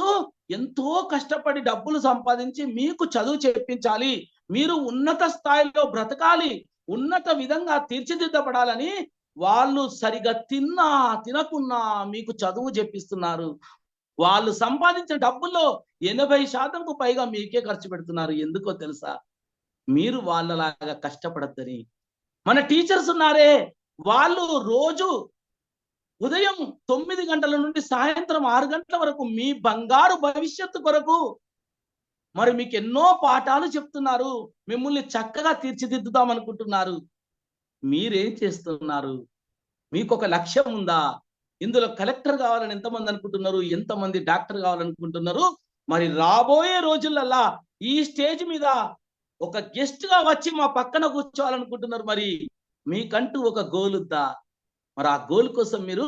ఎంతో కష్టపడి డబ్బులు సంపాదించి మీకు చదువు చెప్పించాలి, మీరు ఉన్నత స్థాయిలో బ్రతకాలి, ఉన్నత విధంగా తీర్చిదిద్దపడాలని వాళ్ళు సరిగా తిన్నా తినకున్నా మీకు చదువు చెప్పిస్తున్నారు. వాళ్ళు సంపాదించిన డబ్బుల్లో 80% పైగా మీకే ఖర్చు పెడుతున్నారు. ఎందుకో తెలుసా? మీరు వాళ్ళలాగా కష్టపడద్దని. మన టీచర్స్ ఉన్నారే, వాళ్ళు రోజు ఉదయం 9 గంటల నుండి సాయంత్రం 6 గంటల వరకు మీ బంగారు భవిష్యత్తు కొరకు మరి మీకు ఎన్నో పాఠాలు చెప్తున్నారు, మిమ్మల్ని చక్కగా తీర్చిదిద్దుదాం అనుకుంటున్నారు. మీరేం చేస్తున్నారు? మీకు ఒక లక్ష్యం ఉందా? ఇందులో కలెక్టర్ కావాలని ఎంతమంది అనుకుంటున్నారు? ఎంతమంది డాక్టర్ కావాలనుకుంటున్నారు? మరి రాబోయే రోజులల్లా ఈ స్టేజ్ మీద ఒక గెస్ట్ గా వచ్చి మా పక్కన కూర్చోవాలనుకుంటున్నారు. మరి మీకంటూ ఒక గోల్ ఉందా? మరి ఆ గోల్ కోసం మీరు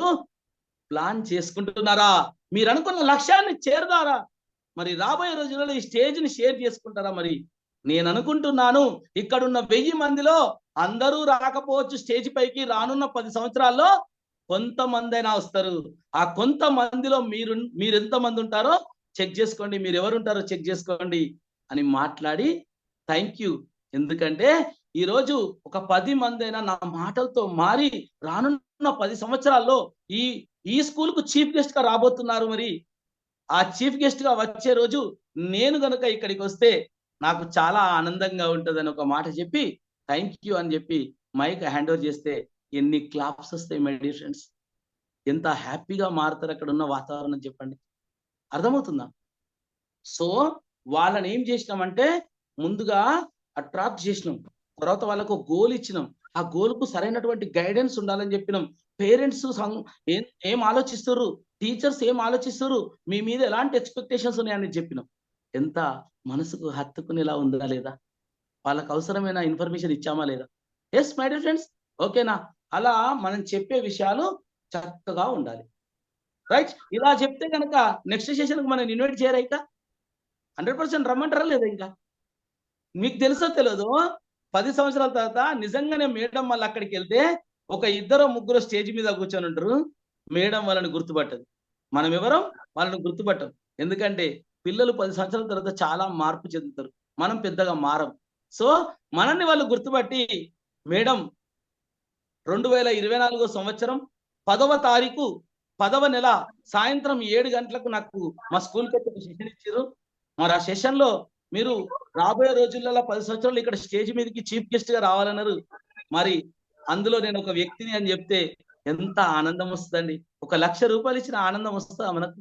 ప్లాన్ చేసుకుంటున్నారా? మీరు అనుకున్న లక్ష్యాన్ని చేరుదారా? మరి రాబోయే రోజులలో ఈ స్టేజ్ ని షేర్ చేసుకుంటారా? మరి నేను అనుకుంటున్నాను, ఇక్కడున్న 1000 మందిలో అందరూ రాకపోవచ్చు స్టేజ్ పైకి. రానున్న 10 సంవత్సరాల్లో కొంతమందైనా వస్తారు. ఆ కొంతమందిలో మీరు ఎంతమంది ఉంటారో చెక్ చేసుకోండి, మీరు ఎవరు ఉంటారో చెక్ చేసుకోండి అని మాట్లాడి థ్యాంక్ యూ. ఎందుకంటే ఈరోజు ఒక 10 మంది అయినా నా మాటలతో మారి రానున్న 10 సంవత్సరాల్లో ఈ స్కూల్ కు చీఫ్ గెస్ట్ గా రాబోతున్నారు. మరి ఆ చీఫ్ గెస్ట్ గా వచ్చే రోజు నేను గనుక ఇక్కడికి వస్తే నాకు చాలా ఆనందంగా ఉంటుందని ఒక మాట చెప్పి థ్యాంక్ యూ అని చెప్పి మైక్ హ్యాండ్ ఓవర్ చేస్తే ఎన్ని క్లాప్స్ వస్తాయి మై డియర్ ఫ్రెండ్స్? ఎంత హ్యాపీగా మారుతారు అక్కడ ఉన్న వాతావరణం, చెప్పండి. అర్థమవుతుందా? సో వాళ్ళని ఏం చేసినామంటే ముందుగా అట్రాక్ట్ చేసినాం, తర్వాత వాళ్ళకు గోల్ ఇచ్చినాం, ఆ గోల్ కు సరైనటువంటి గైడెన్స్ ఉండాలని చెప్పినాం. పేరెంట్స్ ఏం ఆలోచిస్తారు, టీచర్స్ ఏం ఆలోచిస్తారు, మీ మీద ఎలాంటి ఎక్స్పెక్టేషన్స్ ఉన్నాయని చెప్పినాం. ఎంత మనసుకు హత్తుకునేలా ఉందా లేదా? వాళ్ళకు అవసరమైన ఇన్ఫర్మేషన్ ఇచ్చామా లేదా? ఎస్ మై డియర్ ఫ్రెండ్స్, ఓకేనా? అలా మనం చెప్పే విషయాలు చక్కగా ఉండాలి, రైట్? ఇలా చెప్తే కనుక నెక్స్ట్ సెషన్కి మనం ఇన్వైట్ చేయరా? ఇంకా 100% రమ్మంటారా లేదా? ఇంకా మీకు తెలుసో తెలియదు, 10 సంవత్సరాల తర్వాత నిజంగానే మేడం వాళ్ళు అక్కడికి వెళ్తే ఒక 2-3 స్టేజ్ మీద కూర్చొని ఉంటారు. మేడం వాళ్ళని గుర్తుపట్టదు, మనం ఎవరం వాళ్ళని గుర్తుపట్టం. ఎందుకంటే పిల్లలు 10 సంవత్సరాల తర్వాత చాలా మార్పు చెందుతారు, మనం పెద్దగా మారం. సో మనల్ని వాళ్ళు గుర్తుపట్టి మేడం 2024 సంవత్సరం 10వ తారీఖు 10వ నెల సాయంత్రం 7 గంటలకు నాకు మా స్కూల్కి వచ్చి ఒక సెషన్ ఇచ్చారు. మరి ఆ సెషన్ లో మీరు రాబోయే రోజులలో 10 సంవత్సరాలు ఇక్కడ స్టేజ్ మీదకి చీఫ్ గెస్ట్ గా రావాలన్నారు. మరి అందులో నేను ఒక వ్యక్తిని అని చెప్తే ఎంత ఆనందం వస్తుందండి. 1 లక్ష రూపాయలు ఇచ్చిన ఆనందం వస్తుందా మనకు?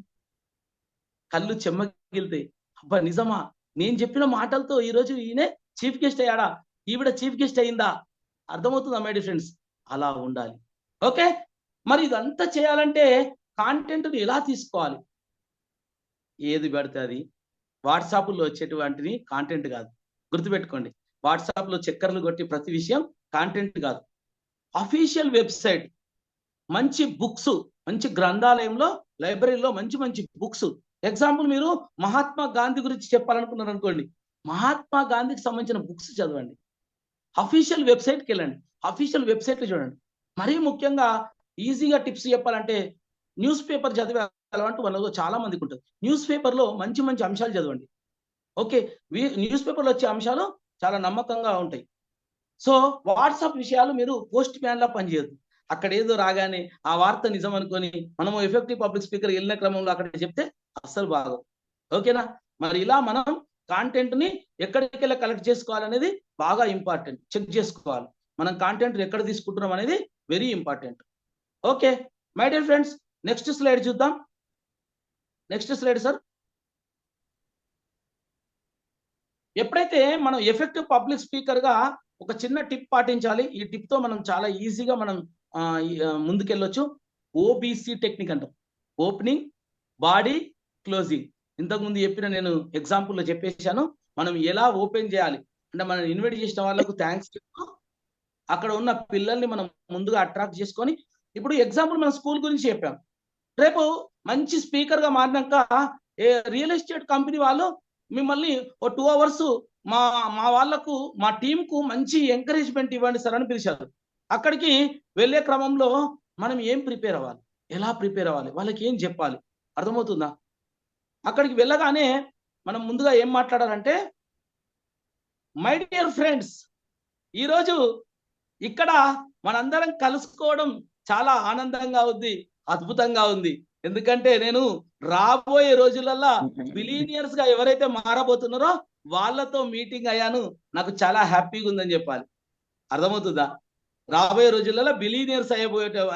కళ్ళు చెమ్మగిలుతాయి. అబ్బా నిజమా, నేను చెప్పిన మాటలతో ఈరోజు ఈయనే చీఫ్ గెస్ట్ అయ్యాడా, ఈవిడ చీఫ్ గెస్ట్ అయిందా? అర్థమవుతుందా మై డియర్ ఫ్రెండ్స్? అలా ఉండాలి. ఓకే, మరి ఇదంతా చేయాలంటే కాంటెంట్ని ఎలా తీసుకోవాలి? ఏది పడితే అది వాట్సాప్లో వచ్చేటువంటిది కాంటెంట్ కాదు, గుర్తుపెట్టుకోండి. వాట్సాప్లో చక్కర్లు కొట్టి ప్రతి విషయం కాంటెంట్ కాదు. అఫీషియల్ వెబ్సైట్, మంచి బుక్స్, మంచి గ్రంథాలయంలో లైబ్రరీలో మంచి మంచి బుక్స్. ఎగ్జాంపుల్ మీరు మహాత్మా గాంధీ గురించి చెప్పాలనుకున్నారు అనుకోండి, మహాత్మా గాంధీకి సంబంధించిన బుక్స్ చదవండి. అఫీషియల్ వెబ్సైట్కి వెళ్ళండి, అఫీషియల్ వెబ్సైట్లు చూడండి. మరీ ముఖ్యంగా ఈజీగా టిప్స్ చెప్పాలంటే న్యూస్ పేపర్ చదివే అలవాటు వాళ్ళలో చాలా మందికి ఉంటుంది. న్యూస్ పేపర్లో మంచి మంచి అంశాలు చదవండి. ఓకే, న్యూస్ పేపర్లో వచ్చే అంశాలు చాలా నమ్మకంగా ఉంటాయి. సో వాట్సాప్ విషయాలు మీరు పోస్ట్ మ్యాన్ లా పనిచేయద్దు. అక్కడ ఏదో రాగానే ఆ వార్త నిజం అనుకొని మనము ఎఫెక్టివ్ పబ్లిక్ స్పీకర్ వెళ్ళిన క్రమంలో అక్కడ చెప్తే అస్సలు బాగోదు. ఓకేనా? మరి ఇలా మనం కాంటెంట్ ని ఎక్కడికి కలెక్ట్ చేసుకోవాలనేది బాగా ఇంపార్టెంట్. చెక్ చేసుకోవాలి మనం కాంటెంట్ ఎక్కడ తీసుకుంటున్నాం అనేది very important. Okay my dear friends, next slide చూద్దాం. Next slide sir. ఎప్పుడైతే మనం ఎఫెక్టివ్ పబ్లిక్ స్పీకర్ గా ఒక చిన్న టిప్ పాటించాలి. ఈ టిప్ తో మనం చాలా ఈజీగా మనం ముందుకెళ్ళొచ్చు. ఓబీసీ టెక్నిక్ అంటాం, ఓపెనింగ్, బాడీ, క్లోజింగ్. ఇంతకుముందు చెప్పిన నేను ఎగ్జాంపుల్లో చెప్పేశాను. మనం ఎలా ఓపెన్ చేయాలి అంటే మనం ఇన్వైట్ చేసిన వాళ్ళకు థ్యాంక్స్ చెప్తూ అక్కడ ఉన్న పిల్లల్ని మనం ముందుగా అట్రాక్ట్ చేసుకొని, ఇప్పుడు ఎగ్జాంపుల్ మనం స్కూల్ గురించి చెప్పాం. రేపు మంచి స్పీకర్ గా మారినాక రియల్ ఎస్టేట్ కంపెనీ వాళ్ళు మిమ్మల్ని ఓ 2 hours మా వాళ్ళకు మా టీంకు మంచి ఎంకరేజ్మెంట్ ఇవ్వండి సార్ అని పిలిచారు. అక్కడికి వెళ్ళే క్రమంలో మనం ఏం ప్రిపేర్ అవ్వాలి, ఎలా ప్రిపేర్ అవ్వాలి, వాళ్ళకి ఏం చెప్పాలి, అర్థమవుతుందా? అక్కడికి వెళ్ళగానే మనం ముందుగా ఏం మాట్లాడాలంటే, మై డియర్ ఫ్రెండ్స్, ఈరోజు ఇక్కడ మనందరం కలుసుకోవడం చాలా ఆనందంగా ఉంది, అద్భుతంగా ఉంది. ఎందుకంటే నేను రాబోయే రోజులలో బిలీనియర్స్ గా ఎవరైతే మారబోతున్నారో వాళ్ళతో మీటింగ్ అయ్యాను, నాకు చాలా హ్యాపీగా ఉందని చెప్పాలి. అర్థమవుతుందా? రాబోయే రోజులలో బిలీనియర్స్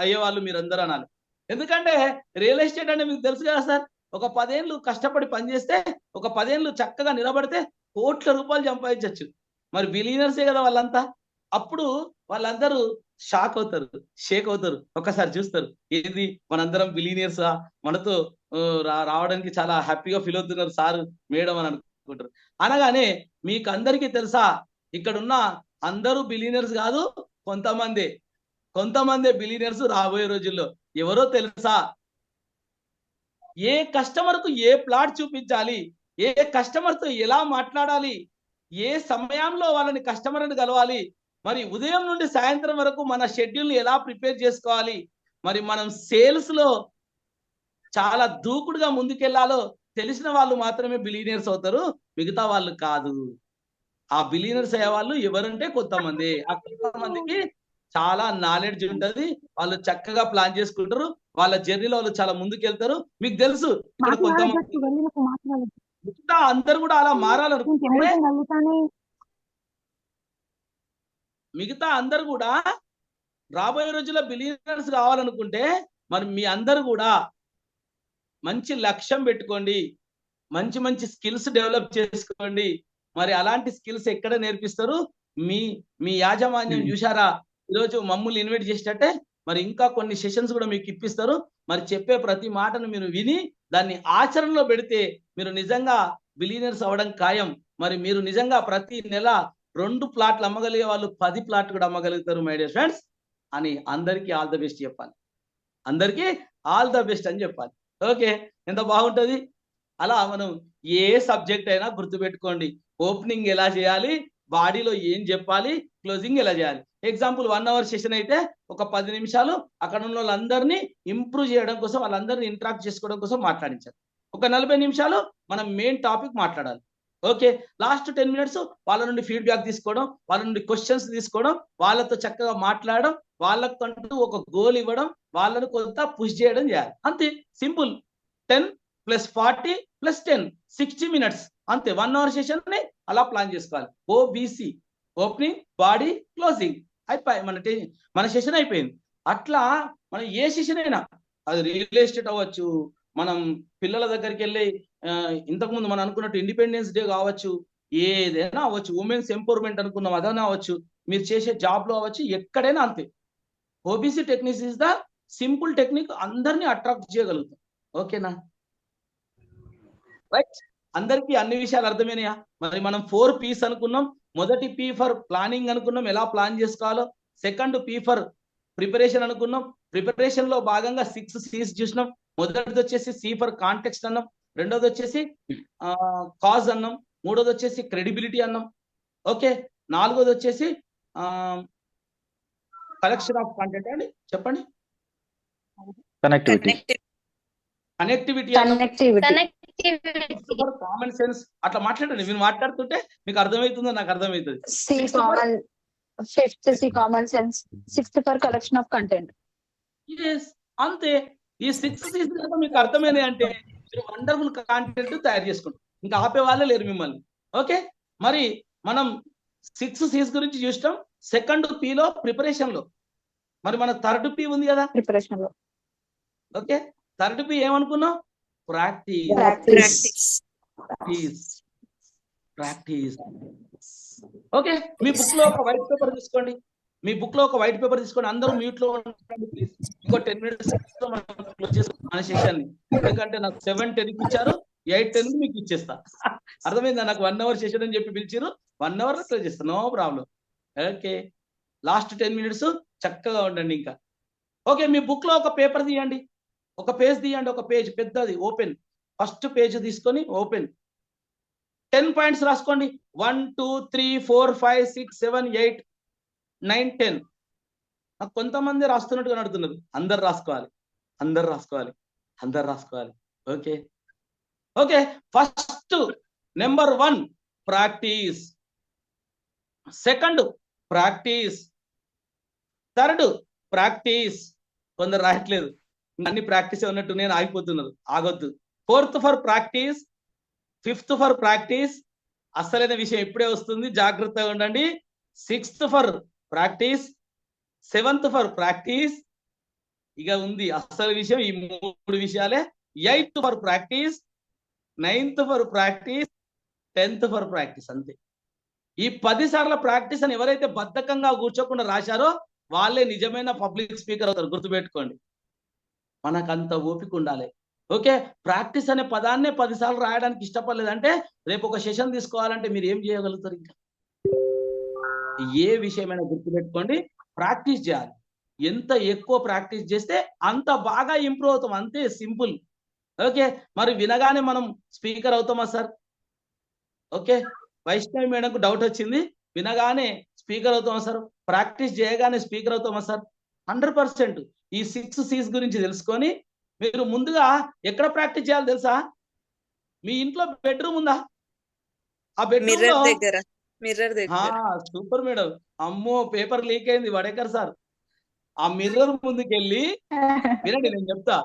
అయ్యేవాళ్ళు మీరందరూ అనాలి. ఎందుకంటే రియల్ ఎస్టేట్ అంటే మీకు తెలుసు కదా సార్, ఒక 10 ఏళ్ళు కష్టపడి పనిచేస్తే, ఒక 10 ఏళ్ళు చక్కగా నిలబడితే కోట్ల రూపాయలు సంపాదించవచ్చు. మరి బిలీనియర్సే కదా వాళ్ళంతా. అప్పుడు వాళ్ళందరూ షాక్ అవుతారు, షేక్ అవుతారు, ఒక్కసారి చూస్తారు, ఏంది మనందరం బిలీనియర్స్, మనతో రావడానికి చాలా హ్యాపీగా ఫీల్ అవుతున్నారు సార్ మేడం అని అనుకుంటారు. అనగానే మీకు అందరికీ తెలుసా, ఇక్కడున్న అందరూ బిలీనియర్స్ కాదు, కొంతమంది బిలీనియర్స్ రాబోయే రోజుల్లో. ఎవరో తెలుసా? ఏ కస్టమర్ కు ఏ ప్లాట్ చూపించాలి, ఏ కస్టమర్ తో ఎలా మాట్లాడాలి, ఏ సమయంలో వాళ్ళని కస్టమర్ని కలవాలి, మరి ఉదయం నుండి సాయంత్రం వరకు మన షెడ్యూల్ ఎలా ప్రిపేర్ చేసుకోవాలి, మరి మనం సేల్స్ లో చాలా దూకుడుగా ముందుకెళ్లాలో తెలిసిన వాళ్ళు మాత్రమే బిలీనియర్స్ అవుతారు, మిగతా వాళ్ళు కాదు. ఆ బిలీనియర్స్ అయ్యే వాళ్ళు ఎవరంటే కొంతమంది. ఆ కొంతమందికి చాలా నాలెడ్జ్ ఉంటది, వాళ్ళు చక్కగా ప్లాన్ చేసుకుంటారు, వాళ్ళ జర్నీలో వాళ్ళు చాలా ముందుకెళ్తారు. మీకు తెలుసు ఇక్కడ కొంతమంది మిగతా అందరు కూడా అలా మారాలనుకుంటే, మిగతా అందరు కూడా రాబోయే రోజుల్లో బిలీనియర్స్ కావాలనుకుంటే, మరి మీ అందరు కూడా మంచి లక్ష్యం పెట్టుకోండి, మంచి మంచి స్కిల్స్ డెవలప్ చేసుకోండి. మరి అలాంటి స్కిల్స్ ఎక్కడ నేర్పిస్తారు? మీ యాజమాన్యం చూసారా, ఈరోజు మమ్మల్ని ఇన్వైట్ చేసేటట్టే మరి ఇంకా కొన్ని సెషన్స్ కూడా మీకు ఇప్పిస్తారు. మరి చెప్పే ప్రతి మాటను మీరు విని దాన్ని ఆచరణలో పెడితే మీరు నిజంగా బిలీనియర్స్ అవ్వడం ఖాయం. మరి మీరు నిజంగా ప్రతి నెల 2 ప్లాట్లు అమ్మగలిగే వాళ్ళు 10 ప్లాట్లు కూడా అమ్మగలుగుతారు మై డియర్ ఫ్రెండ్స్ అని అందరికీ ఆల్ ద బెస్ట్ చెప్పాలి. అందరికీ ఆల్ ద బెస్ట్ అని చెప్పాలి. ఓకే, ఎంత బాగుంటుంది. అలా మనం ఏ సబ్జెక్ట్ అయినా గుర్తుపెట్టుకోండి. ఓపెనింగ్ ఎలా చేయాలి, బాడీలో ఏం చెప్పాలి, క్లోజింగ్ ఎలా చేయాలి. ఎగ్జాంపుల్ 1 అవర్ సెషన్ అయితే ఒక 10 నిమిషాలు అక్కడ ఉన్న వాళ్ళందరినీ ఇంప్రూవ్ చేయడం కోసం, వాళ్ళందరినీ ఇంటరాక్ట్ చేసుకోవడం కోసం మాట్లాడించాలి. ఒక 40 నిమిషాలు మనం మెయిన్ టాపిక్ మాట్లాడాలి. ఓకే, లాస్ట్ 10 మినిట్స్ వాళ్ళ నుండి ఫీడ్బ్యాక్ తీసుకోవడం, వాళ్ళ నుండి క్వశ్చన్స్ తీసుకోవడం, వాళ్ళతో చక్కగా మాట్లాడడం, వాళ్ళకంటూ ఒక గోల్ ఇవ్వడం, వాళ్ళను కొంత పుష్ చేయడం చేయాలి. అంతే, సింపుల్. 10 + 40 + 10 60 మినిట్స్ అంతే. 1 అవర్ సెషన్ ని అలా ప్లాన్ చేసుకోవాలి. ఓబీసీ, ఓపెనింగ్, బాడీ, క్లోజింగ్ అయిపోయి మన సెషన్ అయిపోయింది. అట్లా మనం ఏ సెషన్ అయినా, అది రియల్ ఎస్టేట్ అవ్వచ్చు, మనం పిల్లల దగ్గరికి వెళ్ళి ఇంతకుముందు మనం అనుకున్నట్టు ఇండిపెండెన్స్ డే కావచ్చు, ఏదైనా అవ్వచ్చు, ఉమెన్స్ ఎంపవర్మెంట్ అనుకున్నాం అదైనా అవ్వచ్చు, మీరు చేసే జాబ్ లో అవ్వచ్చు, ఎక్కడైనా అంతే. OBC techniques is the simple technique, అందరినీ అట్రాక్ట్ చేయగలుగుతాం. ఓకేనా? రైట్, అందరికీ అన్ని విషయాలు అర్థమైనాయా? మరి మనం 4 P's అనుకున్నాం. మొదటి P ఫర్ ప్లానింగ్ అనుకున్నాం, ఎలా ప్లాన్ చేసుకోవాలో. సెకండ్ P ఫర్ ప్రిపరేషన్ అనుకున్నాం. ప్రిపరేషన్ లో భాగంగా 6 C's చూసినాం. మొదటిది వచ్చేసి C ఫర్ కాంటెక్స్ట్ అన్నాం, రెండోది వచ్చేసి కాజ్ అన్నాం, మూడోది వచ్చేసి క్రెడిబిలిటీ అన్నాం. ఓకే, నాలుగోది వచ్చేసి కలెక్షన్ ఆఫ్ కంటెంట్ అండి, చెప్పండి. Connectivity common sense. అట్లా మాట్లాడండి, మీరు మాట్లాడుతుంటే మీకు అర్థమవుతుందో నాకు అర్థమవుతుంది. Fifth common sense, sixth for collection of content. అంతే. ఈ 6 C's మీకు అర్థమైనాయి అంటే మీరు వండర్ఫుల్ కాంటెంట్ తయారు చేసుకుంటారు, ఇంకా ఆపే వాళ్ళే లేరు మిమ్మల్ని. ఓకే, మరి మనం 6 C's గురించి చూస్తాం. సెకండ్ P లో ప్రిపరేషన్ లో, మరి మన థర్డ్ P ఉంది కదా ప్రిపరేషన్ లో. ఓకే, థర్డ్ P ఏమనుకున్నాం? ప్రాక్టీస్. ఓకే, మీ బుక్ లో ఒక వైట్ పేపర్ తీసుకోండి, అందరూ మ్యూట్ లో ఉండండి ప్లీజ్. ఇంకో 10 మినిట్స్ క్లోజ్ చేసుకోండి మన సెషన్ ని. ఎందుకంటే నాకు 7:10 ఇచ్చారు, 8:10 మీకు ఇచ్చేస్తా. అర్థమైందా? నాకు 1 అవర్ సెషన్ అని చెప్పి పిలిచారు, 1 అవర్ క్లోజ్ చేస్తా, no problem. Okay, last 10 minutes చక్కగా ఉండండి ఇంకా. ఓకే, మీ బుక్ లో ఒక పేపర్ తీయండి, ఒక పేజ్ తీయండి, ఒక పేజ్ పెద్దది ఓపెన్. ఫస్ట్ పేజ్ తీసుకొని ఓపెన్ 10 పాయింట్స్ రాసుకోండి. 1 2 3 4 5 6 7 8 9 10. నాకు కొంతమంది రాస్తున్నట్టుగా నడుతున్నారు. అందరు రాసుకోవాలి. Okay, okay, first number 1 practice, second practice, third practice. కొందరు రాయట్లేదు, అన్ని ప్రాక్టీస్ ఉన్నట్టు నేను ఆగిపోతున్నారు, ఆగొద్దు. Fourth for practice, fifth for practice, అసలైన విషయం ఇప్పుడే వస్తుంది, జాగ్రత్తగా ఉండండి. Sixth for practice, seventh for practice, ఇక ఉంది అసలు విషయం ఈ 3 విషయాలే. Eighth for practice, ninth for practice, 10th for practice. అంతే. ఈ 10 సార్ల ప్రాక్టీస్ అని ఎవరైతే బద్ధకంగా కూర్చోకుండా రాశారో వాళ్ళే నిజమైన పబ్లిక్ స్పీకర్ అవుతారు, గుర్తుపెట్టుకోండి. మనకు అంత ఓపిక ఉండాలి. ఓకే, ప్రాక్టీస్ అనే పదాన్నే 10 సార్లు రాయడానికి ఇష్టపడలేదంటే రేపు ఒక సెషన్ తీసుకోవాలంటే మీరు ఏం చేయగలుగుతారు? ఇంకా ఏ విషయమైనా గుర్తుపెట్టుకోండి, ప్రాక్టీస్ చేయాలి. ఎంత ఎక్కువ ప్రాక్టీస్ చేస్తే అంత బాగా ఇంప్రూవ్ అవుతాం, అంతే, సింపుల్. ఓకే, మరి వినగానే మనం స్పీకర్ అవుతామా సార్? ఓకే, వైష్ణవి మేడంకు డౌట్ వచ్చింది, వినగానే స్పీకర్ అవుతామా సార్? ప్రాక్టీస్ చేయగానే స్పీకర్ అవుతామా సార్? 100%. ఈ 6 C's గురించి తెలుసుకొని మీరు ముందుగా ఎక్కడ ప్రాక్టీస్ చేయాలి తెలుసా? మీ ఇంట్లో బెడ్రూమ్ ఉందా? ఆ బెడ్రూమ్ మిర్రర్ లో దగ్గర, మిర్రర్ దగ్గర. Super madam. అమ్మో, పేపర్ లీక్ అయింది, వడేకర్ సార్. ఆ మిర్రర్ ముందుకెళ్ళి వినండి, నేను చెప్తా.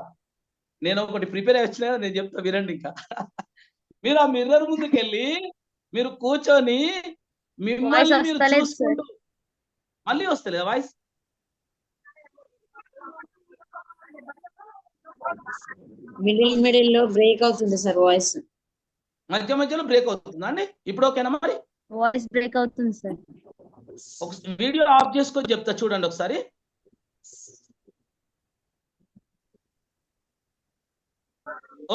నేను ఒకటి ప్రిపేర్ అయ్యి వచ్చిన, నేను చెప్తా వినండి. ఇంకా మీరు ఆ మిర్రర్ ముందుకెళ్ళి మీరు కూర్చొని మిమ్మల్ని మీరు చూసుకుంటూ, మళ్ళీ వస్తలేదు వాయిస్, మిడిల్ లో బ్రేక్ అవుతుంది సార్, వాయిస్ మధ్య మధ్యలో బ్రేక్ అవుతుందా అండి? ఇప్పుడు ఓకేనా? మరి వాయిస్ బ్రేక్ అవుతుంది సార్. ఒక వీడియో ఆఫ్ చేసుకొని చెప్తా, చూడండి ఒకసారి.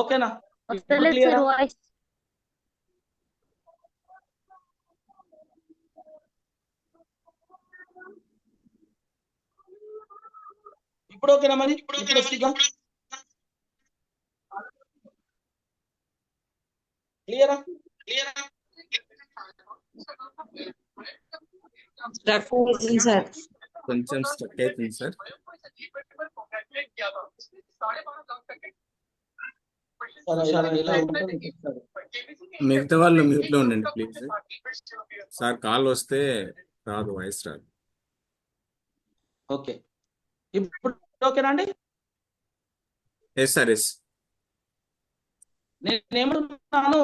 ఓకేనా? ఇప్పుడు క్లియరా? ఇప్పుడు ఓకేనా? మరి ఇప్పుడు వస్తుందా? క్లియరా? స్ట్రక్ అవుతుంది సార్, కొంచెం స్టక్ అవుతుంది సార్. మిగతా వాళ్ళు మ్యూట్ లో ఉండండి ప్లీజ్. సార్ కాల్ వస్తే రాదు, వాయిస్ రాదు. ఓకే, ఇప్పుడు ఓకేనా అండి? Yes sir, yes. నేనేమంటున్నాను,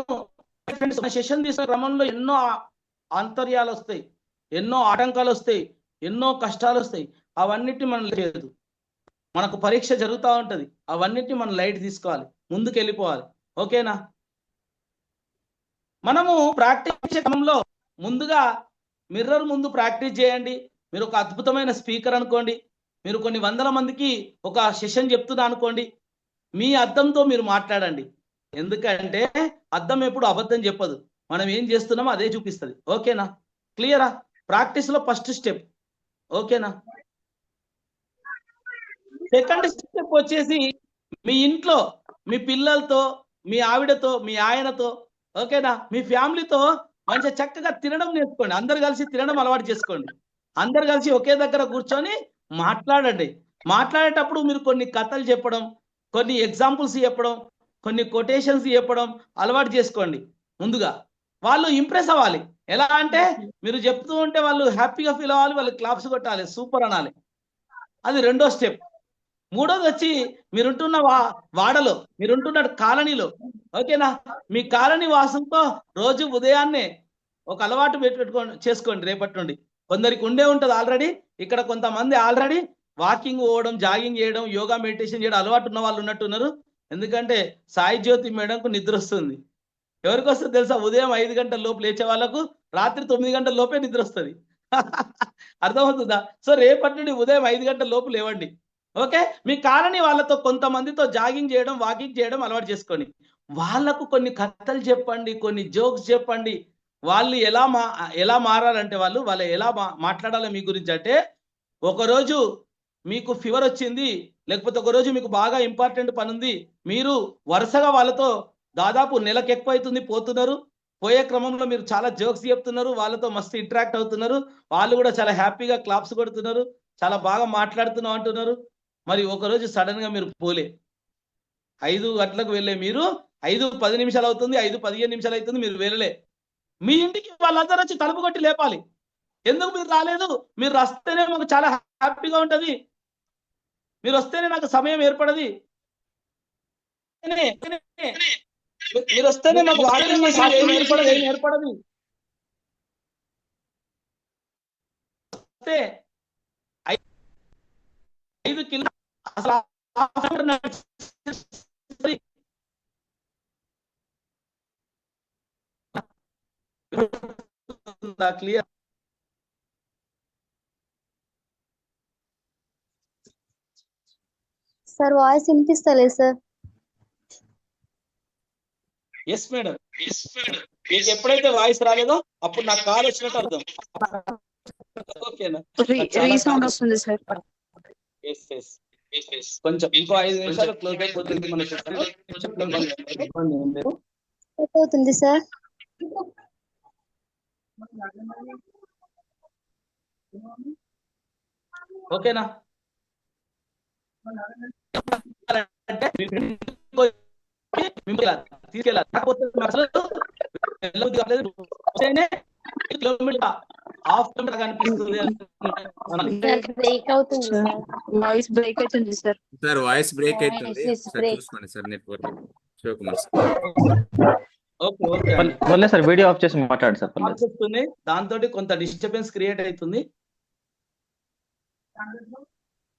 సెషన్ తీసుకునే క్రమంలో ఎన్నో ఆంతర్యాలు వస్తాయి, ఎన్నో ఆటంకాలు వస్తాయి, ఎన్నో కష్టాలు వస్తాయి. అవన్నిటిని మనం లేదు, మనకు పరీక్ష జరుగుతూ ఉంటది, అవన్నిటిని మనం లైట్ తీసుకోవాలి, ముందుకు వెళ్ళిపోవాలి. ఓకేనా? మనము ప్రాక్టీస్ క్రమంలో ముందుగా మిర్రర్ ముందు ప్రాక్టీస్ చేయండి. మీరు ఒక అద్భుతమైన స్పీకర్ అనుకోండి, మీరు కొన్ని వందల మందికి ఒక సెషన్ చెప్తున్నా అనుకోండి, మీ అద్దంతో మీరు మాట్లాడండి. ఎందుకంటే అద్దం ఎప్పుడు అబద్ధం చెప్పదు, మనం ఏం చేస్తున్నామో అదే చూపిస్తుంది. ఓకేనా? క్లియరా? ప్రాక్టీస్ లో ఫస్ట్ స్టెప్. ఓకేనా? సెకండ్ స్టెప్ వచ్చేసి మీ ఇంట్లో మీ పిల్లలతో, మీ ఆవిడతో, మీ ఆయనతో, ఓకేనా, మీ ఫ్యామిలీతో మంచిగా చక్కగా తినడం నేర్చుకోండి. అందరు కలిసి తినడం అలవాటు చేసుకోండి. అందరు కలిసి ఒకే దగ్గర కూర్చొని మాట్లాడండి. మాట్లాడేటప్పుడు మీరు కొన్ని కథలు చెప్పడం, కొన్ని ఎగ్జాంపుల్స్ చెప్పడం, కొన్ని కొటేషన్స్ చెప్పడం అలవాటు చేసుకోండి. ముందుగా వాళ్ళు ఇంప్రెస్ అవ్వాలి. ఎలా అంటే మీరు చెప్తూ ఉంటే వాళ్ళు హ్యాపీగా ఫీల్ అవ్వాలి, వాళ్ళు క్లాప్స్ కొట్టాలి, సూపర్ అనాలి. అది రెండో స్టెప్. మూడోది వచ్చి మీరుంటున్న వాడలో, మీరుంటున్న కాలనీలో, ఓకేనా, మీ కాలనీ వాసంతో రోజు ఉదయాన్నే ఒక అలవాటు చేసుకోండి రేపటి నుండి. కొందరికి ఉండే ఉంటుంది ఆల్రెడీ, ఇక్కడ కొంతమంది ఆల్రెడీ వాకింగ్ పోవడం, జాగింగ్ చేయడం, యోగా మెడిటేషన్ చేయడం అలవాటు ఉన్న వాళ్ళు ఉన్నట్టున్నారు. ఎందుకంటే సాయి జ్యోతి మేడంకు నిద్ర వస్తుంది. ఎవరికి వస్తుంది తెలుసా? ఉదయం 5 గంటల లోపు లేచే వాళ్ళకు రాత్రి 9 గంటల లోపే నిద్ర వస్తుంది. అర్థమవుతుందా? సో రేపటి నుండి ఉదయం 5 గంటల లోపు లేవండి. ఓకే, మీ కాలనీ వాళ్ళతో కొంతమందితో జాగింగ్ చేయడం, వాకింగ్ చేయడం అలవాటు చేసుకోండి. వాళ్ళకు కొన్ని కథలు చెప్పండి, కొన్ని జోక్స్ చెప్పండి. వాళ్ళు ఎలా మారాలంటే వాళ్ళు ఎలా మాట్లాడాలి మీ గురించి అంటే, ఒకరోజు మీకు ఫీవర్ వచ్చింది, లేకపోతే ఒకరోజు మీకు బాగా ఇంపార్టెంట్ పని ఉంది, మీరు వరుసగా వాళ్ళతో దాదాపు నెలకు ఎక్కువ అవుతుంది పోతున్నారు, పోయే క్రమంలో మీరు చాలా జోక్స్ చెప్తున్నారు, వాళ్ళతో మస్తు ఇంటరాక్ట్ అవుతున్నారు, వాళ్ళు కూడా చాలా హ్యాపీగా క్లాప్స్ కొడుతున్నారు, చాలా బాగా మాట్లాడుతున్నాం అంటున్నారు. మరి ఒకరోజు సడన్ గా మీరు పోలే, 5 గంటలకు వెళ్ళే మీరు 5-10 నిమిషాలు అవుతుంది, 5-15 నిమిషాలు అవుతుంది, మీరు వెళ్ళలే. మీ ఇంటికి వాళ్ళందరూ వచ్చి తలుపు కొట్టి లేపాలి. ఎందుకు మీరు రాలేదు? మీరు వస్తేనే మాకు చాలా హ్యాపీగా ఉంటది, మీరు వస్తేనే నాకు సమయం ఏర్పడది, మీరు వస్తేనే మాకు వాకింగ్ ఏర్పడది. వస్తే 5 కిలో అసలు క్లియర్. సార్ వాయిస్ వినిపిస్తలేదు సార్. ఎస్ మేడం, మీకు ఎప్పుడైతే వాయిస్ రాలేదో అప్పుడు నాకు కాల్ వచ్చినట్టు అర్థం. ఓకేనా? రీసౌండ్ వస్తుంది సార్. కొంచెం ఇంకో 5 నిమిషాలు క్లోజ్ అయిపోతుంది మన సెషన్. అవుతుంది సార్. ఓకేనా? తీసుకెళ్ళాలి. హాఫ్ కిలోమీటర్ కనిపిస్తుంది. బ్రేక్ అవుతుంది సార్. వాయిస్ బ్రేక్ అవుతుంది సార్. సార్ వాయిస్ బ్రేక్ అవుతుంది Voice is సార్, break. చూసుకోండి sir network. Sivakumar sir. Okay పర్లేదు సార్, వీడియో ఆఫ్ చేసి మాట్లాడండి సార్. పర్లేదు. వస్తుంది, దాంతో కొంత డిస్టర్బెన్స్ క్రియేట్ అవుతుంది.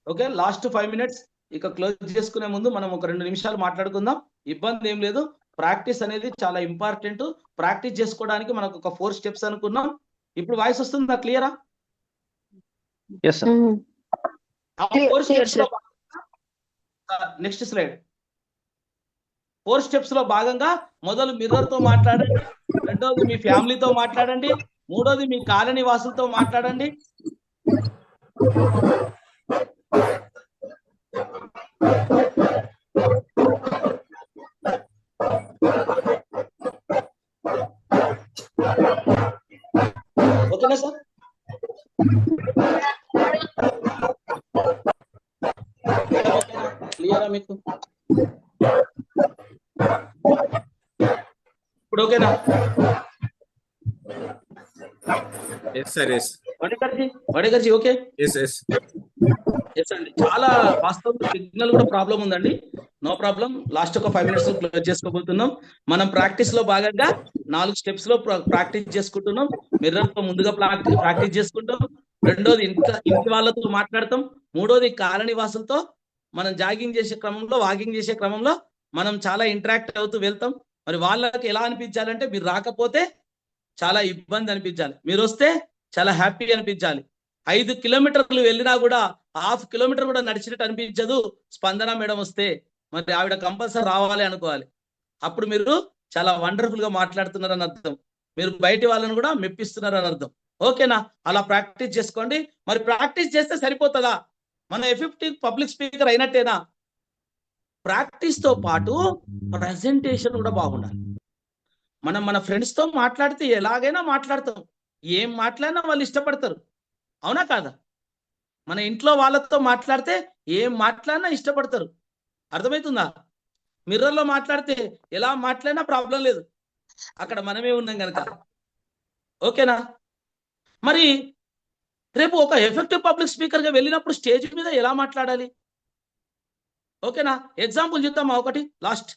ఓకే, లాస్ట్ 5 minutes ఇక క్లోజ్ చేసుకునే ముందు మనం ఒక 2 నిమిషాలు మాట్లాడుకుందాం. ఇబ్బంది ఏం లేదు. ప్రాక్టీస్ అనేది చాలా ఇంపార్టెంట్. ప్రాక్టీస్ చేసుకోవడానికి మనకు ఒక 4 steps అనుకున్నాం. ఇప్పుడు వాయిస్ వస్తుందా? క్లియరా? Yes sir. Next slide. 4 steps లో భాగంగా మొదలు మిర్రర్ తో మాట్లాడండి, రెండోది మీ ఫ్యామిలీతో మాట్లాడండి, మూడోది మీ కాలనీ వాసులతో మాట్లాడండి, ఓకేనా సార్? క్లియరా మీకు? ఇప్పుడు ఓకేనా? ఎస్ సార్, ఎస్ వడేకర్జీ ఓకే? ఎస్ ఎస్ ఎస్ అండి. చాలా వాస్తవం, సిగ్నల్ కూడా ప్రాబ్లం ఉందండి. No problem. లాస్ట్ ఒక 5 minutes క్లోజ్ చేసుకోబోతున్నాం. మనం ప్రాక్టీస్ లో భాగంగా 4 steps లో ప్రాక్టీస్ చేసుకుంటున్నాం. మిర్రర్ తో ముందుగా ప్రాక్టీస్ చేసుకుంటాం, రెండోది ఇంటి వాళ్ళతో మాట్లాడతాం, మూడోది కాలనీ వాసులతో మనం జాగింగ్ చేసే క్రమంలో, వాకింగ్ చేసే క్రమంలో మనం చాలా ఇంటరాక్ట్ అవుతూ వెళ్తాం. మరి వాళ్ళకి ఎలా అనిపించాలంటే, మీరు రాకపోతే చాలా ఇబ్బంది అనిపించాలి, మీరు వస్తే చాలా హ్యాపీ అనిపించాలి. 5 కిలోమీటర్లు వెళ్ళినా కూడా హాఫ్ కిలోమీటర్ కూడా నడిచినట్టు అనిపించదు స్పందన మేడం వస్తే. మరి ఆవిడ కంపల్సరీ రావాలి అనుకోవాలి. అప్పుడు మీరు చాలా వండర్ఫుల్ గా మాట్లాడుతున్నారని అర్థం, మీరు బయటి వాళ్ళని కూడా మెప్పిస్తున్నారని అర్థం. ఓకేనా? అలా ప్రాక్టీస్ చేసుకోండి. మరి ప్రాక్టీస్ చేస్తే సరిపోతుందా? మన ఎఫెక్టివ్ పబ్లిక్ స్పీకర్ అయినట్టేనా? ప్రాక్టీస్ తో పాటు ప్రజెంటేషన్ కూడా బాగుండాలి. మనం మన ఫ్రెండ్స్ తో మాట్లాడితే ఎలాగైనా మాట్లాడతాం, ఏం మాట్లాడినా వాళ్ళు ఇష్టపడతారు, అవునా కాదా? మన ఇంట్లో వాళ్ళతో మాట్లాడితే ఏం మాట్లాడినా ఇష్టపడతారు, అర్థమవుతుందా? మిర్రర్లో మాట్లాడితే ఎలా మాట్లాడినా ప్రాబ్లం లేదు, అక్కడ మనమే ఉన్నాం కనుక. ఓకేనా? మరి రేపు ఒక ఎఫెక్టివ్ పబ్లిక్ స్పీకర్గా వెళ్ళినప్పుడు స్టేజ్ మీద ఎలా మాట్లాడాలి? ఓకేనా? ఎగ్జాంపుల్ చూద్దామా ఒకటి last.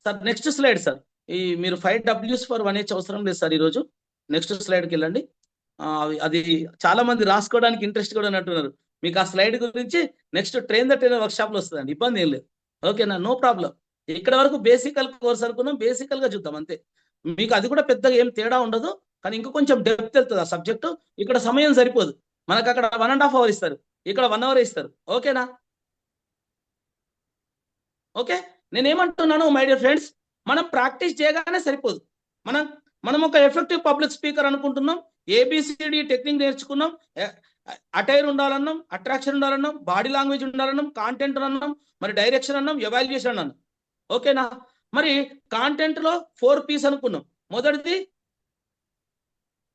Sir next slide sir. ఈ మీరు 5 Ws for 1H అవసరం లేదు సార్ ఈరోజు. నెక్స్ట్ స్లైడ్కి వెళ్ళండి. అది చాలా మంది రాసుకోవడానికి ఇంట్రెస్ట్ కూడా అంటున్నారు. మీకు ఆ స్లైడ్ గురించి next train the trainer workshop లో వస్తుందండి, ఇబ్బంది ఏం లేదు. ఓకేనా? No problem. ఇక్కడ వరకు బేసికల్ కోర్స్ అనుకున్నాం, బేసికల్ గా చూద్దాం అంతే. మీకు అది కూడా పెద్దగా ఏం తేడా ఉండదు, కానీ ఇంకా కొంచెం డెప్త్ వెళ్తుంది ఆ సబ్జెక్టు. ఇక్కడ సమయం సరిపోదు, మనకు అక్కడ 1.5 hours ఇస్తారు, ఇక్కడ 1 hour ఇస్తారు. ఓకేనా? ఓకే, నేనేమంటున్నాను మై డియర్ ఫ్రెండ్స్, మనం ప్రాక్టీస్ చేయగానే సరిపోదు. మనం ఒక ఎఫెక్టివ్ పబ్లిక్ స్పీకర్ అనుకుంటున్నాం, ఏబిసిడి టెక్నిక్ నేర్చుకున్నాం, అటైర్ ఉండాలన్నాం, అట్రాక్షన్ ఉండాలన్నాం, బాడీ లాంగ్వేజ్ ఉండాలన్నాం, కాంటెంట్ అన్నాం, మరి డైరెక్షన్ అన్నాం, ఎవాల్యుయేషన్ అన్నాం. ఓకేనా? మరి కాంటెంట్ లో 4 P's అనుకున్నాం. మొదటిది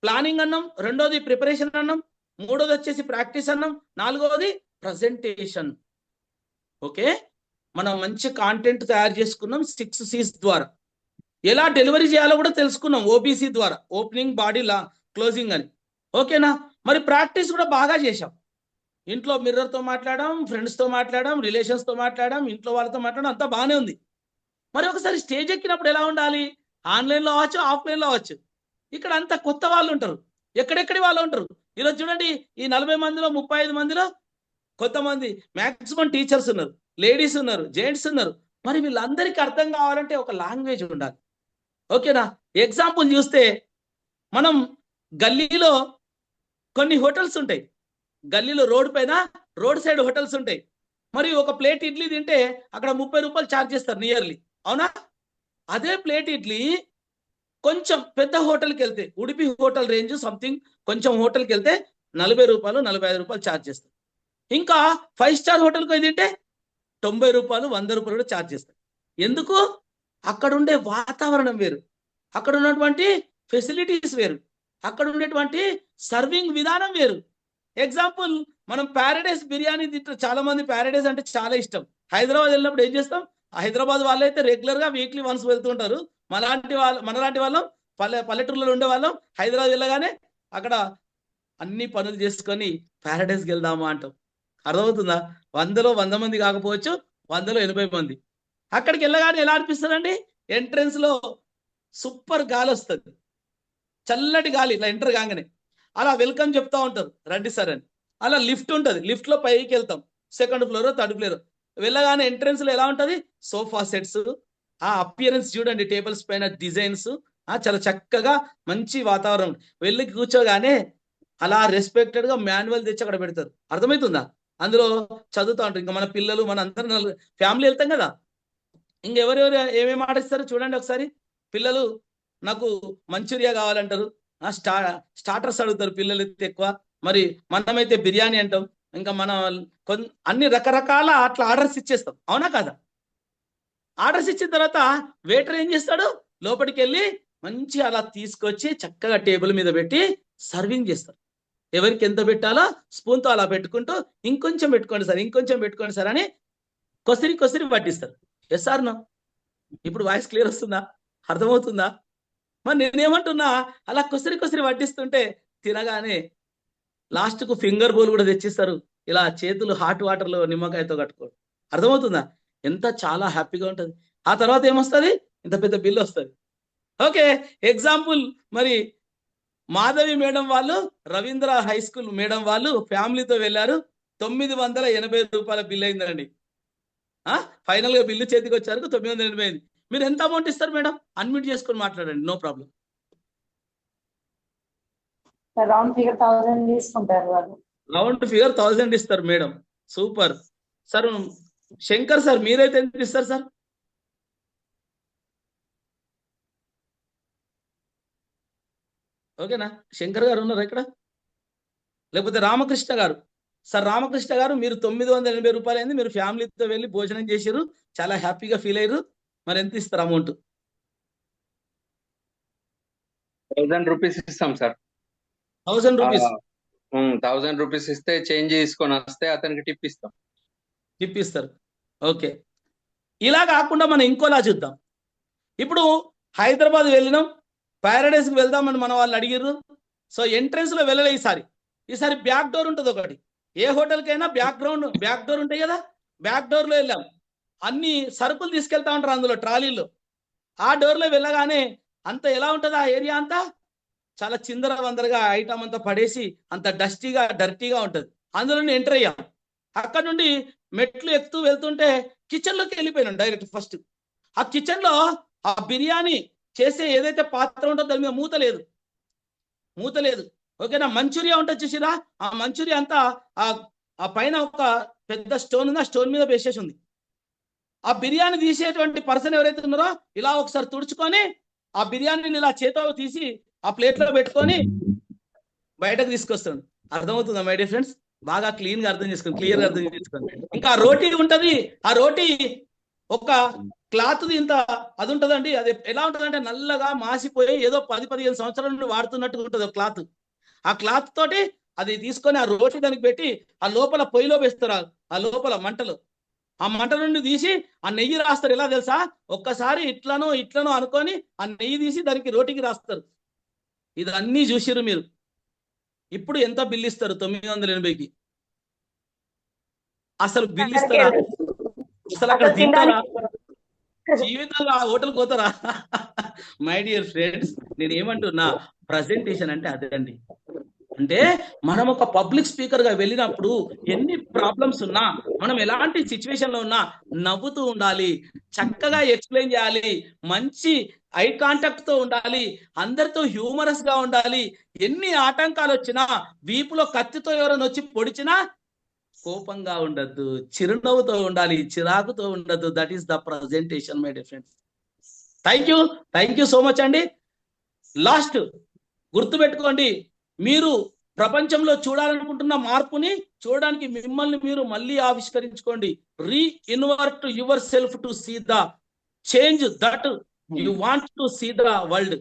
ప్లానింగ్ అన్నాం, రెండోది ప్రిపరేషన్ అన్నాం, మూడోది వచ్చేసి ప్రాక్టీస్ అన్నాం, నాలుగోది ప్రజెంటేషన్. ఓకే, మనం మంచి కాంటెంట్ తయారు చేసుకున్నాం 6 C's ద్వారా. ఎలా డెలివరీ చేయాలో కూడా తెలుసుకున్నాం OBC ద్వారా, ఓపెనింగ్, బాడీ, క్లోజింగ్ అని. ఓకేనా? మరి ప్రాక్టీస్ కూడా బాగా చేశాం. ఇంట్లో మిర్రర్తో మాట్లాడడం, ఫ్రెండ్స్తో మాట్లాడడం, రిలేషన్స్తో మాట్లాడడం, ఇంట్లో వాళ్ళతో మాట్లాడడం, అంతా బాగానే ఉంది. మరి ఒకసారి స్టేజ్ ఎక్కినప్పుడు ఎలా ఉండాలి? ఆన్లైన్లో అవ్వచ్చు, ఆఫ్లైన్లో అవ్వచ్చు. ఇక్కడ అంతా కొత్త వాళ్ళు ఉంటారు, ఎక్కడెక్కడి వాళ్ళు ఉంటారు. ఈరోజు చూడండి, ఈ 40 మందిలో 35 మందిలో కొంతమంది మ్యాక్సిమం టీచర్స్ ఉన్నారు, లేడీస్ ఉన్నారు, జెంట్స్ ఉన్నారు. మరి వీళ్ళందరికీ అర్థం కావాలంటే ఒక లాంగ్వేజ్ ఉండాలి. ఓకేనా? ఎగ్జాంపుల్ చూస్తే మనం గల్లీలో కొన్ని హోటల్స్ ఉంటాయి, గల్లీలో రోడ్ సైడ్ హోటల్స్ ఉంటాయి. మరి ఒక ప్లేట్ ఇడ్లీ తింటే అక్కడ 30 రూపాయలు ఛార్జ్ చేస్తారు నియర్లీ, అవునా? అదే ప్లేట్ ఇడ్లీ కొంచెం పెద్ద హోటల్కి వెళ్తే, ఉడిపి హోటల్ రేంజ్ సంథింగ్ కొంచెం హోటల్కి వెళ్తే 40 రూపాయలు 45 రూపాయలు ఛార్జ్ చేస్తారు. ఇంకా 5 స్టార్ హోటల్కి పోయి తింటే 90 రూపాయలు 100 రూపాయలు కూడా ఛార్జ్ చేస్తారు. ఎందుకు? అక్కడ ఉండే వాతావరణం వేరు, అక్కడ ఉన్నటువంటి ఫెసిలిటీస్ వేరు, అక్కడ ఉండేటువంటి సర్వింగ్ విధానం వేరు. ఎగ్జాంపుల్, మనం ప్యారడైస్ బిర్యానీ తింటాం, చాలా మంది ప్యారడైస్ అంటే చాలా ఇష్టం. హైదరాబాద్ వెళ్ళినప్పుడు ఏం చేస్తాం? హైదరాబాద్ వాళ్ళు అయితే రెగ్యులర్గా వీక్లీ వన్స్ వెళ్తుంటారు. మనలాంటి వాళ్ళం పల్లెటూరులో ఉండే వాళ్ళం హైదరాబాద్ వెళ్ళగానే అక్కడ అన్ని పనులు చేసుకొని ప్యారడైస్కి వెళ్దామా అంటాం. అర్థమవుతుందా? 100లో 100 మంది కాకపోవచ్చు, 100లో 80 మంది. అక్కడికి వెళ్ళగానే ఎలా అనిపిస్తుందండి? ఎంట్రన్స్ లో సూపర్ గాలి వస్తుంది, చల్లటి గాలి ఇట్లా ఎంటర్ కాగానే. అలా వెల్కమ్ చెప్తా ఉంటారు, రండి సార్ అని. అలా లిఫ్ట్ ఉంటుంది, లిఫ్ట్ లో పైకి వెళ్తాం, 2nd ఫ్లోర్ 3rd ఫ్లోర్. వెళ్ళగానే ఎంట్రన్స్ లో ఎలా ఉంటుంది? సోఫా సెట్స్, ఆ అపియరెన్స్ చూడండి, టేబుల్స్ పైన డిజైన్స్, చాలా చక్కగా మంచి వాతావరణం. వెళ్ళి కూర్చోగానే అలా రెస్పెక్టెడ్ గా మాన్యువల్ తెచ్చి అక్కడ పెడతారు. అర్థమవుతుందా? అందులో చదువుతూ ఉంటారు. ఇంకా మన పిల్లలు, మన అందరం ఫ్యామిలీ వెళ్తాం కదా, ఇంకెవరెవరు ఏమేమి ఆడిస్తారు చూడండి ఒకసారి. పిల్లలు నాకు మంచూరియా కావాలంటారు, స్టార్టర్స్ అడుగుతారు పిల్లలు అయితే ఎక్కువ. మరి మనమైతే బిర్యానీ అంటాం. ఇంకా మనం అన్ని రకరకాల అట్లా ఆర్డర్స్ ఇచ్చేస్తాం, అవునా కదా? ఆర్డర్స్ ఇచ్చిన తర్వాత వెయిటర్ ఏం చేస్తాడు? లోపలికి వెళ్ళి మంచి అలా తీసుకొచ్చి చక్కగా టేబుల్ మీద పెట్టి సర్వింగ్ చేస్తారు. ఎవరికి ఎంత పెట్టాలో స్పూన్తో అలా పెట్టుకుంటూ ఇంకొంచెం పెట్టుకోండి సార్, ఇంకొంచెం పెట్టుకోండి సార్ అని కొసిరి పట్టిస్తారు. Yes sir no? ఇప్పుడు వాయిస్ క్లియర్ వస్తుందా? అర్థమవుతుందా? మరి నేనేమంటున్నా, అలా కొసిరి పట్టిస్తుంటే తినగానే లాస్ట్కు ఫింగర్ బోల్ కూడా తెచ్చిస్తారు. ఇలా చేతులు హాట్ వాటర్లో నిమ్మకాయతో కట్టుకోండి. అర్థమవుతుందా? ఎంత చాలా హ్యాపీగా ఉంటుంది. ఆ తర్వాత ఏమొస్తుంది? ఇంత పెద్ద బిల్లు వస్తుంది. ఓకే, ఎగ్జాంపుల్, మరి మాధవి మేడం వాళ్ళు, రవీంద్ర హై స్కూల్ మేడం వాళ్ళు ఫ్యామిలీతో వెళ్ళారు, 980 రూపాయల బిల్ అయిందండి. ఫైనల్ గా బిల్లు చేతికి వచ్చారు 980 అయింది. మీరు ఎంత అమౌంట్ ఇస్తారు మేడం? అన్మ్యూట్ చేసుకొని మాట్లాడండి, నో ప్రాబ్లం. రౌండ్ ఫిగర్ 1000 తీసుకుంటారు వాళ్ళు. రౌండ్ ఫిగర్ 1000 ఇస్తారు madam. Super sir. Shankar sir మీరైతే ఎంత ఇస్తారు సార్? ఓకేనా? శంకర్ గారు ఉన్నారు ఇక్కడ? లేకపోతే రామకృష్ణ గారు? సార్ రామకృష్ణ గారు, మీరు 980 రూపాయలు అయింది, మీరు ఫ్యామిలీతో వెళ్ళి భోజనం చేశారు, చాలా హ్యాపీగా ఫీల్ అయ్యారు. మరి ఎంత ఇస్తారు అమౌంట్? 1000 రూపీస్ ఇస్తాం సార్. 1000 రూపీస్. 1000 రూపీస్ ఇస్తే చేంజ్ తీసుకొని వస్తే అతనికి టిప్ ఇస్తాం. టిప్ ఇస్తారు. ఓకే, ఇలా కాకుండా మనం ఇంకోలా చూద్దాం. ఇప్పుడు హైదరాబాద్ వెళ్ళినాం, ప్యారడైస్కి వెళ్దామని మన వాళ్ళు అడిగిర్రు. సో ఎంట్రన్స్ లో వెళ్ళలే, ఈసారి బ్యాక్ డోర్ ఉంటుంది ఒకటి. ఏ హోటల్కైనా బ్యాక్ డోర్ ఉంటాయి కదా, బ్యాక్ డోర్ లో వెళ్ళాం. అన్ని సరుకులు తీసుకెళ్తా ఉంటారు అందులో ట్రాలీలో. ఆ డోర్ లో వెళ్ళగానే అంత ఎలా ఉంటుంది ఆ ఏరియా అంతా? చాలా చిందర వందరగా ఐటమ్ అంతా పడేసి అంత డర్టీగా ఉంటుంది. అందులో ఎంటర్ అయ్యాం. అక్కడ నుండి మెట్లు ఎక్కుతూ వెళ్తుంటే కిచెన్ లోకి వెళ్ళిపోయినాం డైరెక్ట్. ఫస్ట్ ఆ కిచెన్ లో ఆ బిర్యానీ చేసే ఏదైతే పాత్ర ఉంటుందో దాని మీద మూత లేదు. ఓకేనా? మంచూరియా ఉంటుంది చూసిరా, ఆ మంచూరియా అంతా ఆ పైన ఒక పెద్ద స్టోన్ ఉంది, ఆ స్టోన్ మీద వేసేసి ఉంది. ఆ బిర్యానీ తీసేటువంటి పర్సన్ ఎవరైతే ఉన్నారో ఇలా ఒకసారి తుడుచుకొని ఆ బిర్యానీని ఇలా చేతో తీసి ఆ ప్లేట్ లో పెట్టుకొని బయటకు తీసుకొస్తాడు. అర్థమవుతుందా మై డియర్ ఫ్రెండ్స్? బాగా క్లీన్ గా అర్థం చేసుకోండి, క్లియర్ గా అర్థం చేసుకోండి. ఇంకా రోటీ ఉంటది, ఆ రోటీ ఒక క్లాత్ ఇంత అది ఉంటదండి. అది ఎలా ఉంటదంటే నల్లగా మాసిపోయి ఏదో 10-15 సంవత్సరాల నుండి వాడుతున్నట్టుగా ఉంటుంది ఒక క్లాత్. ఆ క్లాత్ తోటి అది తీసుకొని ఆ రోటీ దానికి పెట్టి ఆ లోపల పొయ్యిలో వేస్తారు, ఆ లోపల మంటలు. ఆ మంట నుండి తీసి ఆ నెయ్యి రాస్తారు. ఎలా తెలుసా? ఒక్కసారి ఇట్లనో ఇట్లనో అనుకొని ఆ నెయ్యి తీసి దానికి రోటికి రాస్తారు. ఇదన్నీ చూసిర్రు మీరు. ఇప్పుడు ఎంత బిల్ ఇస్తారు? 980కి. అసలు బిల్ ఇస్తారా? అసలు అక్కడ తింటారా? జీవితంలో ఆ హోటల్ పోతారా? మై డియర్ ఫ్రెండ్స్, నేను ఏమంటున్నా, ప్రజెంటేషన్ అంటే అదే అండి. అంటే మనం ఒక పబ్లిక్ స్పీకర్ గా వెళ్ళినప్పుడు ఎన్ని ప్రాబ్లమ్స్ ఉన్నా, మనం ఎలాంటి సిచ్యువేషన్ లో ఉన్నా నవ్వుతూ ఉండాలి, చక్కగా ఎక్స్ప్లెయిన్ చేయాలి, మంచి ఐ కాంటాక్ట్ తో ఉండాలి, అందరితో హ్యూమరస్ గా ఉండాలి. ఎన్ని ఆటంకాలు వచ్చినా, వీపులో కత్తితో ఎవరైనా వచ్చి పొడిచినా కోపంగా ఉండద్దు, చిరునవ్వుతో ఉండాలి, చిరాకుతో ఉండద్దు. That is the presentation my dear friends. Thank you so much అండి. లాస్ట్ గుర్తుపెట్టుకోండి, మీరు ప్రపంచంలో చూడాలనుకుంటున్న మార్పుని చూడడానికి మిమ్మల్ని మీరు మళ్ళీ ఆవిష్కరించుకోండి. Reinvent yourself to see the change that you want to see the world.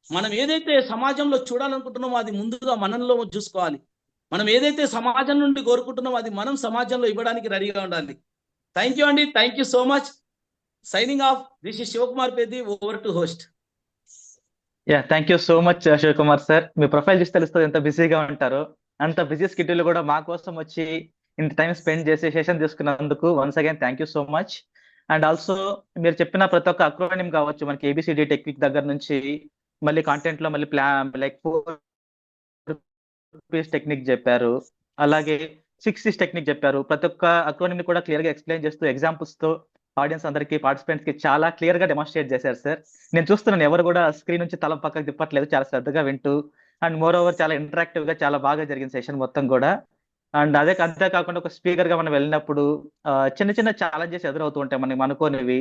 మనం ఏదైతే సమాజంలో చూడాలనుకుంటున్నామో అది ముందుగా మనలో చూసుకోవాలి. మనం ఏదైతే సమాజం నుండి కోరుకుంటున్నామో అది మనం సమాజంలో ఇవ్వడానికి రెడీగా ఉండాలి. థ్యాంక్ యూ అండి. Thank you so much. Signing off. This is Sivakumar Peddi. Over to host. Ya, thank you so much Sivakumar sir. మీ ప్రొఫైల్ చూసి తెలుస్తుంది ఎంత బిజీగా ఉంటారో. అంత బిజీ స్కెడ్యూల్ కూడా మా కోసం వచ్చి ఇంత టైం స్పెండ్ చేసి సెషన్ తీసుకున్నందుకు once again thank you so much. And also మీరు చెప్పిన ప్రతి ఒక్క అక్రోనిమ్ కావచ్చు, మనకి ఏబిసిడి టెక్నిక్ దగ్గర నుంచి మళ్ళీ కాంటెంట్ లో మళ్ళీ లైక్ 4 టెక్నిక్ చెప్పారు, అలాగే 6 టెక్నిక్ చెప్పారు. ప్రతి ఒక్క అక్రోనిమ్ ని కూడా క్లియర్ గా ఎక్స్ప్లెయిన్ చేస్తూ ఎగ్జాంపుల్స్ తో ఆడియన్స్ అందరికి, పార్టిసిపెంట్స్ కి చాలా క్లియర్ గా డెమాన్స్ట్రేట్ చేశారు సార్. నేను చూస్తున్నాను ఎవరు కూడా స్క్రీన్ నుంచి తల పక్కకు తిప్పట్లేదు, చాలా శ్రద్ధగా వింటూ. అండ్ మోర్ ఓవర్ చాలా ఇంటరాక్టివ్ గా చాలా బాగా జరిగింది సెషన్ మొత్తం కూడా. అండ్ అంతే కాకుండా ఒక స్పీకర్ గా మనం వెళ్ళినప్పుడు చిన్న చిన్న ఛాలెంజెస్ ఎదురవుతూ ఉంటాయి మనకి అనుకోనివి.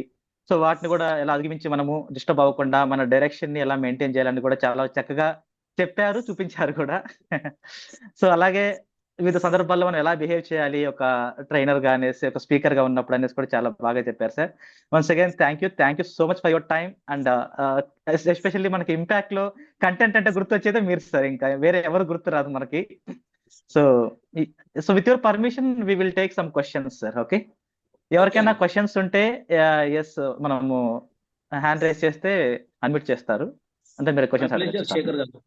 సో వాటిని కూడా ఎలా అధిగమించి మనము డిస్టర్బ్ అవ్వకుండా మన డైరెక్షన్ ని ఎలా మెయింటైన్ చేయాలని కూడా చాలా చక్కగా చెప్పారు, చూపించారు కూడా. సో అలాగే వివిధ సందర్భాల్లో మనం ఎలా బిహేవ్ చేయాలి ఒక ట్రైనర్ గా అనేసి, ఒక స్పీకర్ గా ఉన్నప్పుడు అనేసి కూడా చాలా బాగా చెప్పారు sir. Once again thank you so much for your time. And especially మనకి ఇంపాక్ట్ లో కంటెంట్ అంటే గుర్తొచ్చేదే మీరు సార్, ఇంకా వేరే ఎవరు గుర్తు రాదు మనకి. So with your permission we will take some questions sir. Okay, ఎవరికైనా క్వశ్చన్స్ ఉంటే ఎస్ మనము హ్యాండ్ రైజ్ చేస్తే అన్మ్యూట్ చేస్తారు, అంటే మీరు క్వశ్చన్స్ అడగచ్చు. శేఖర్ గారు.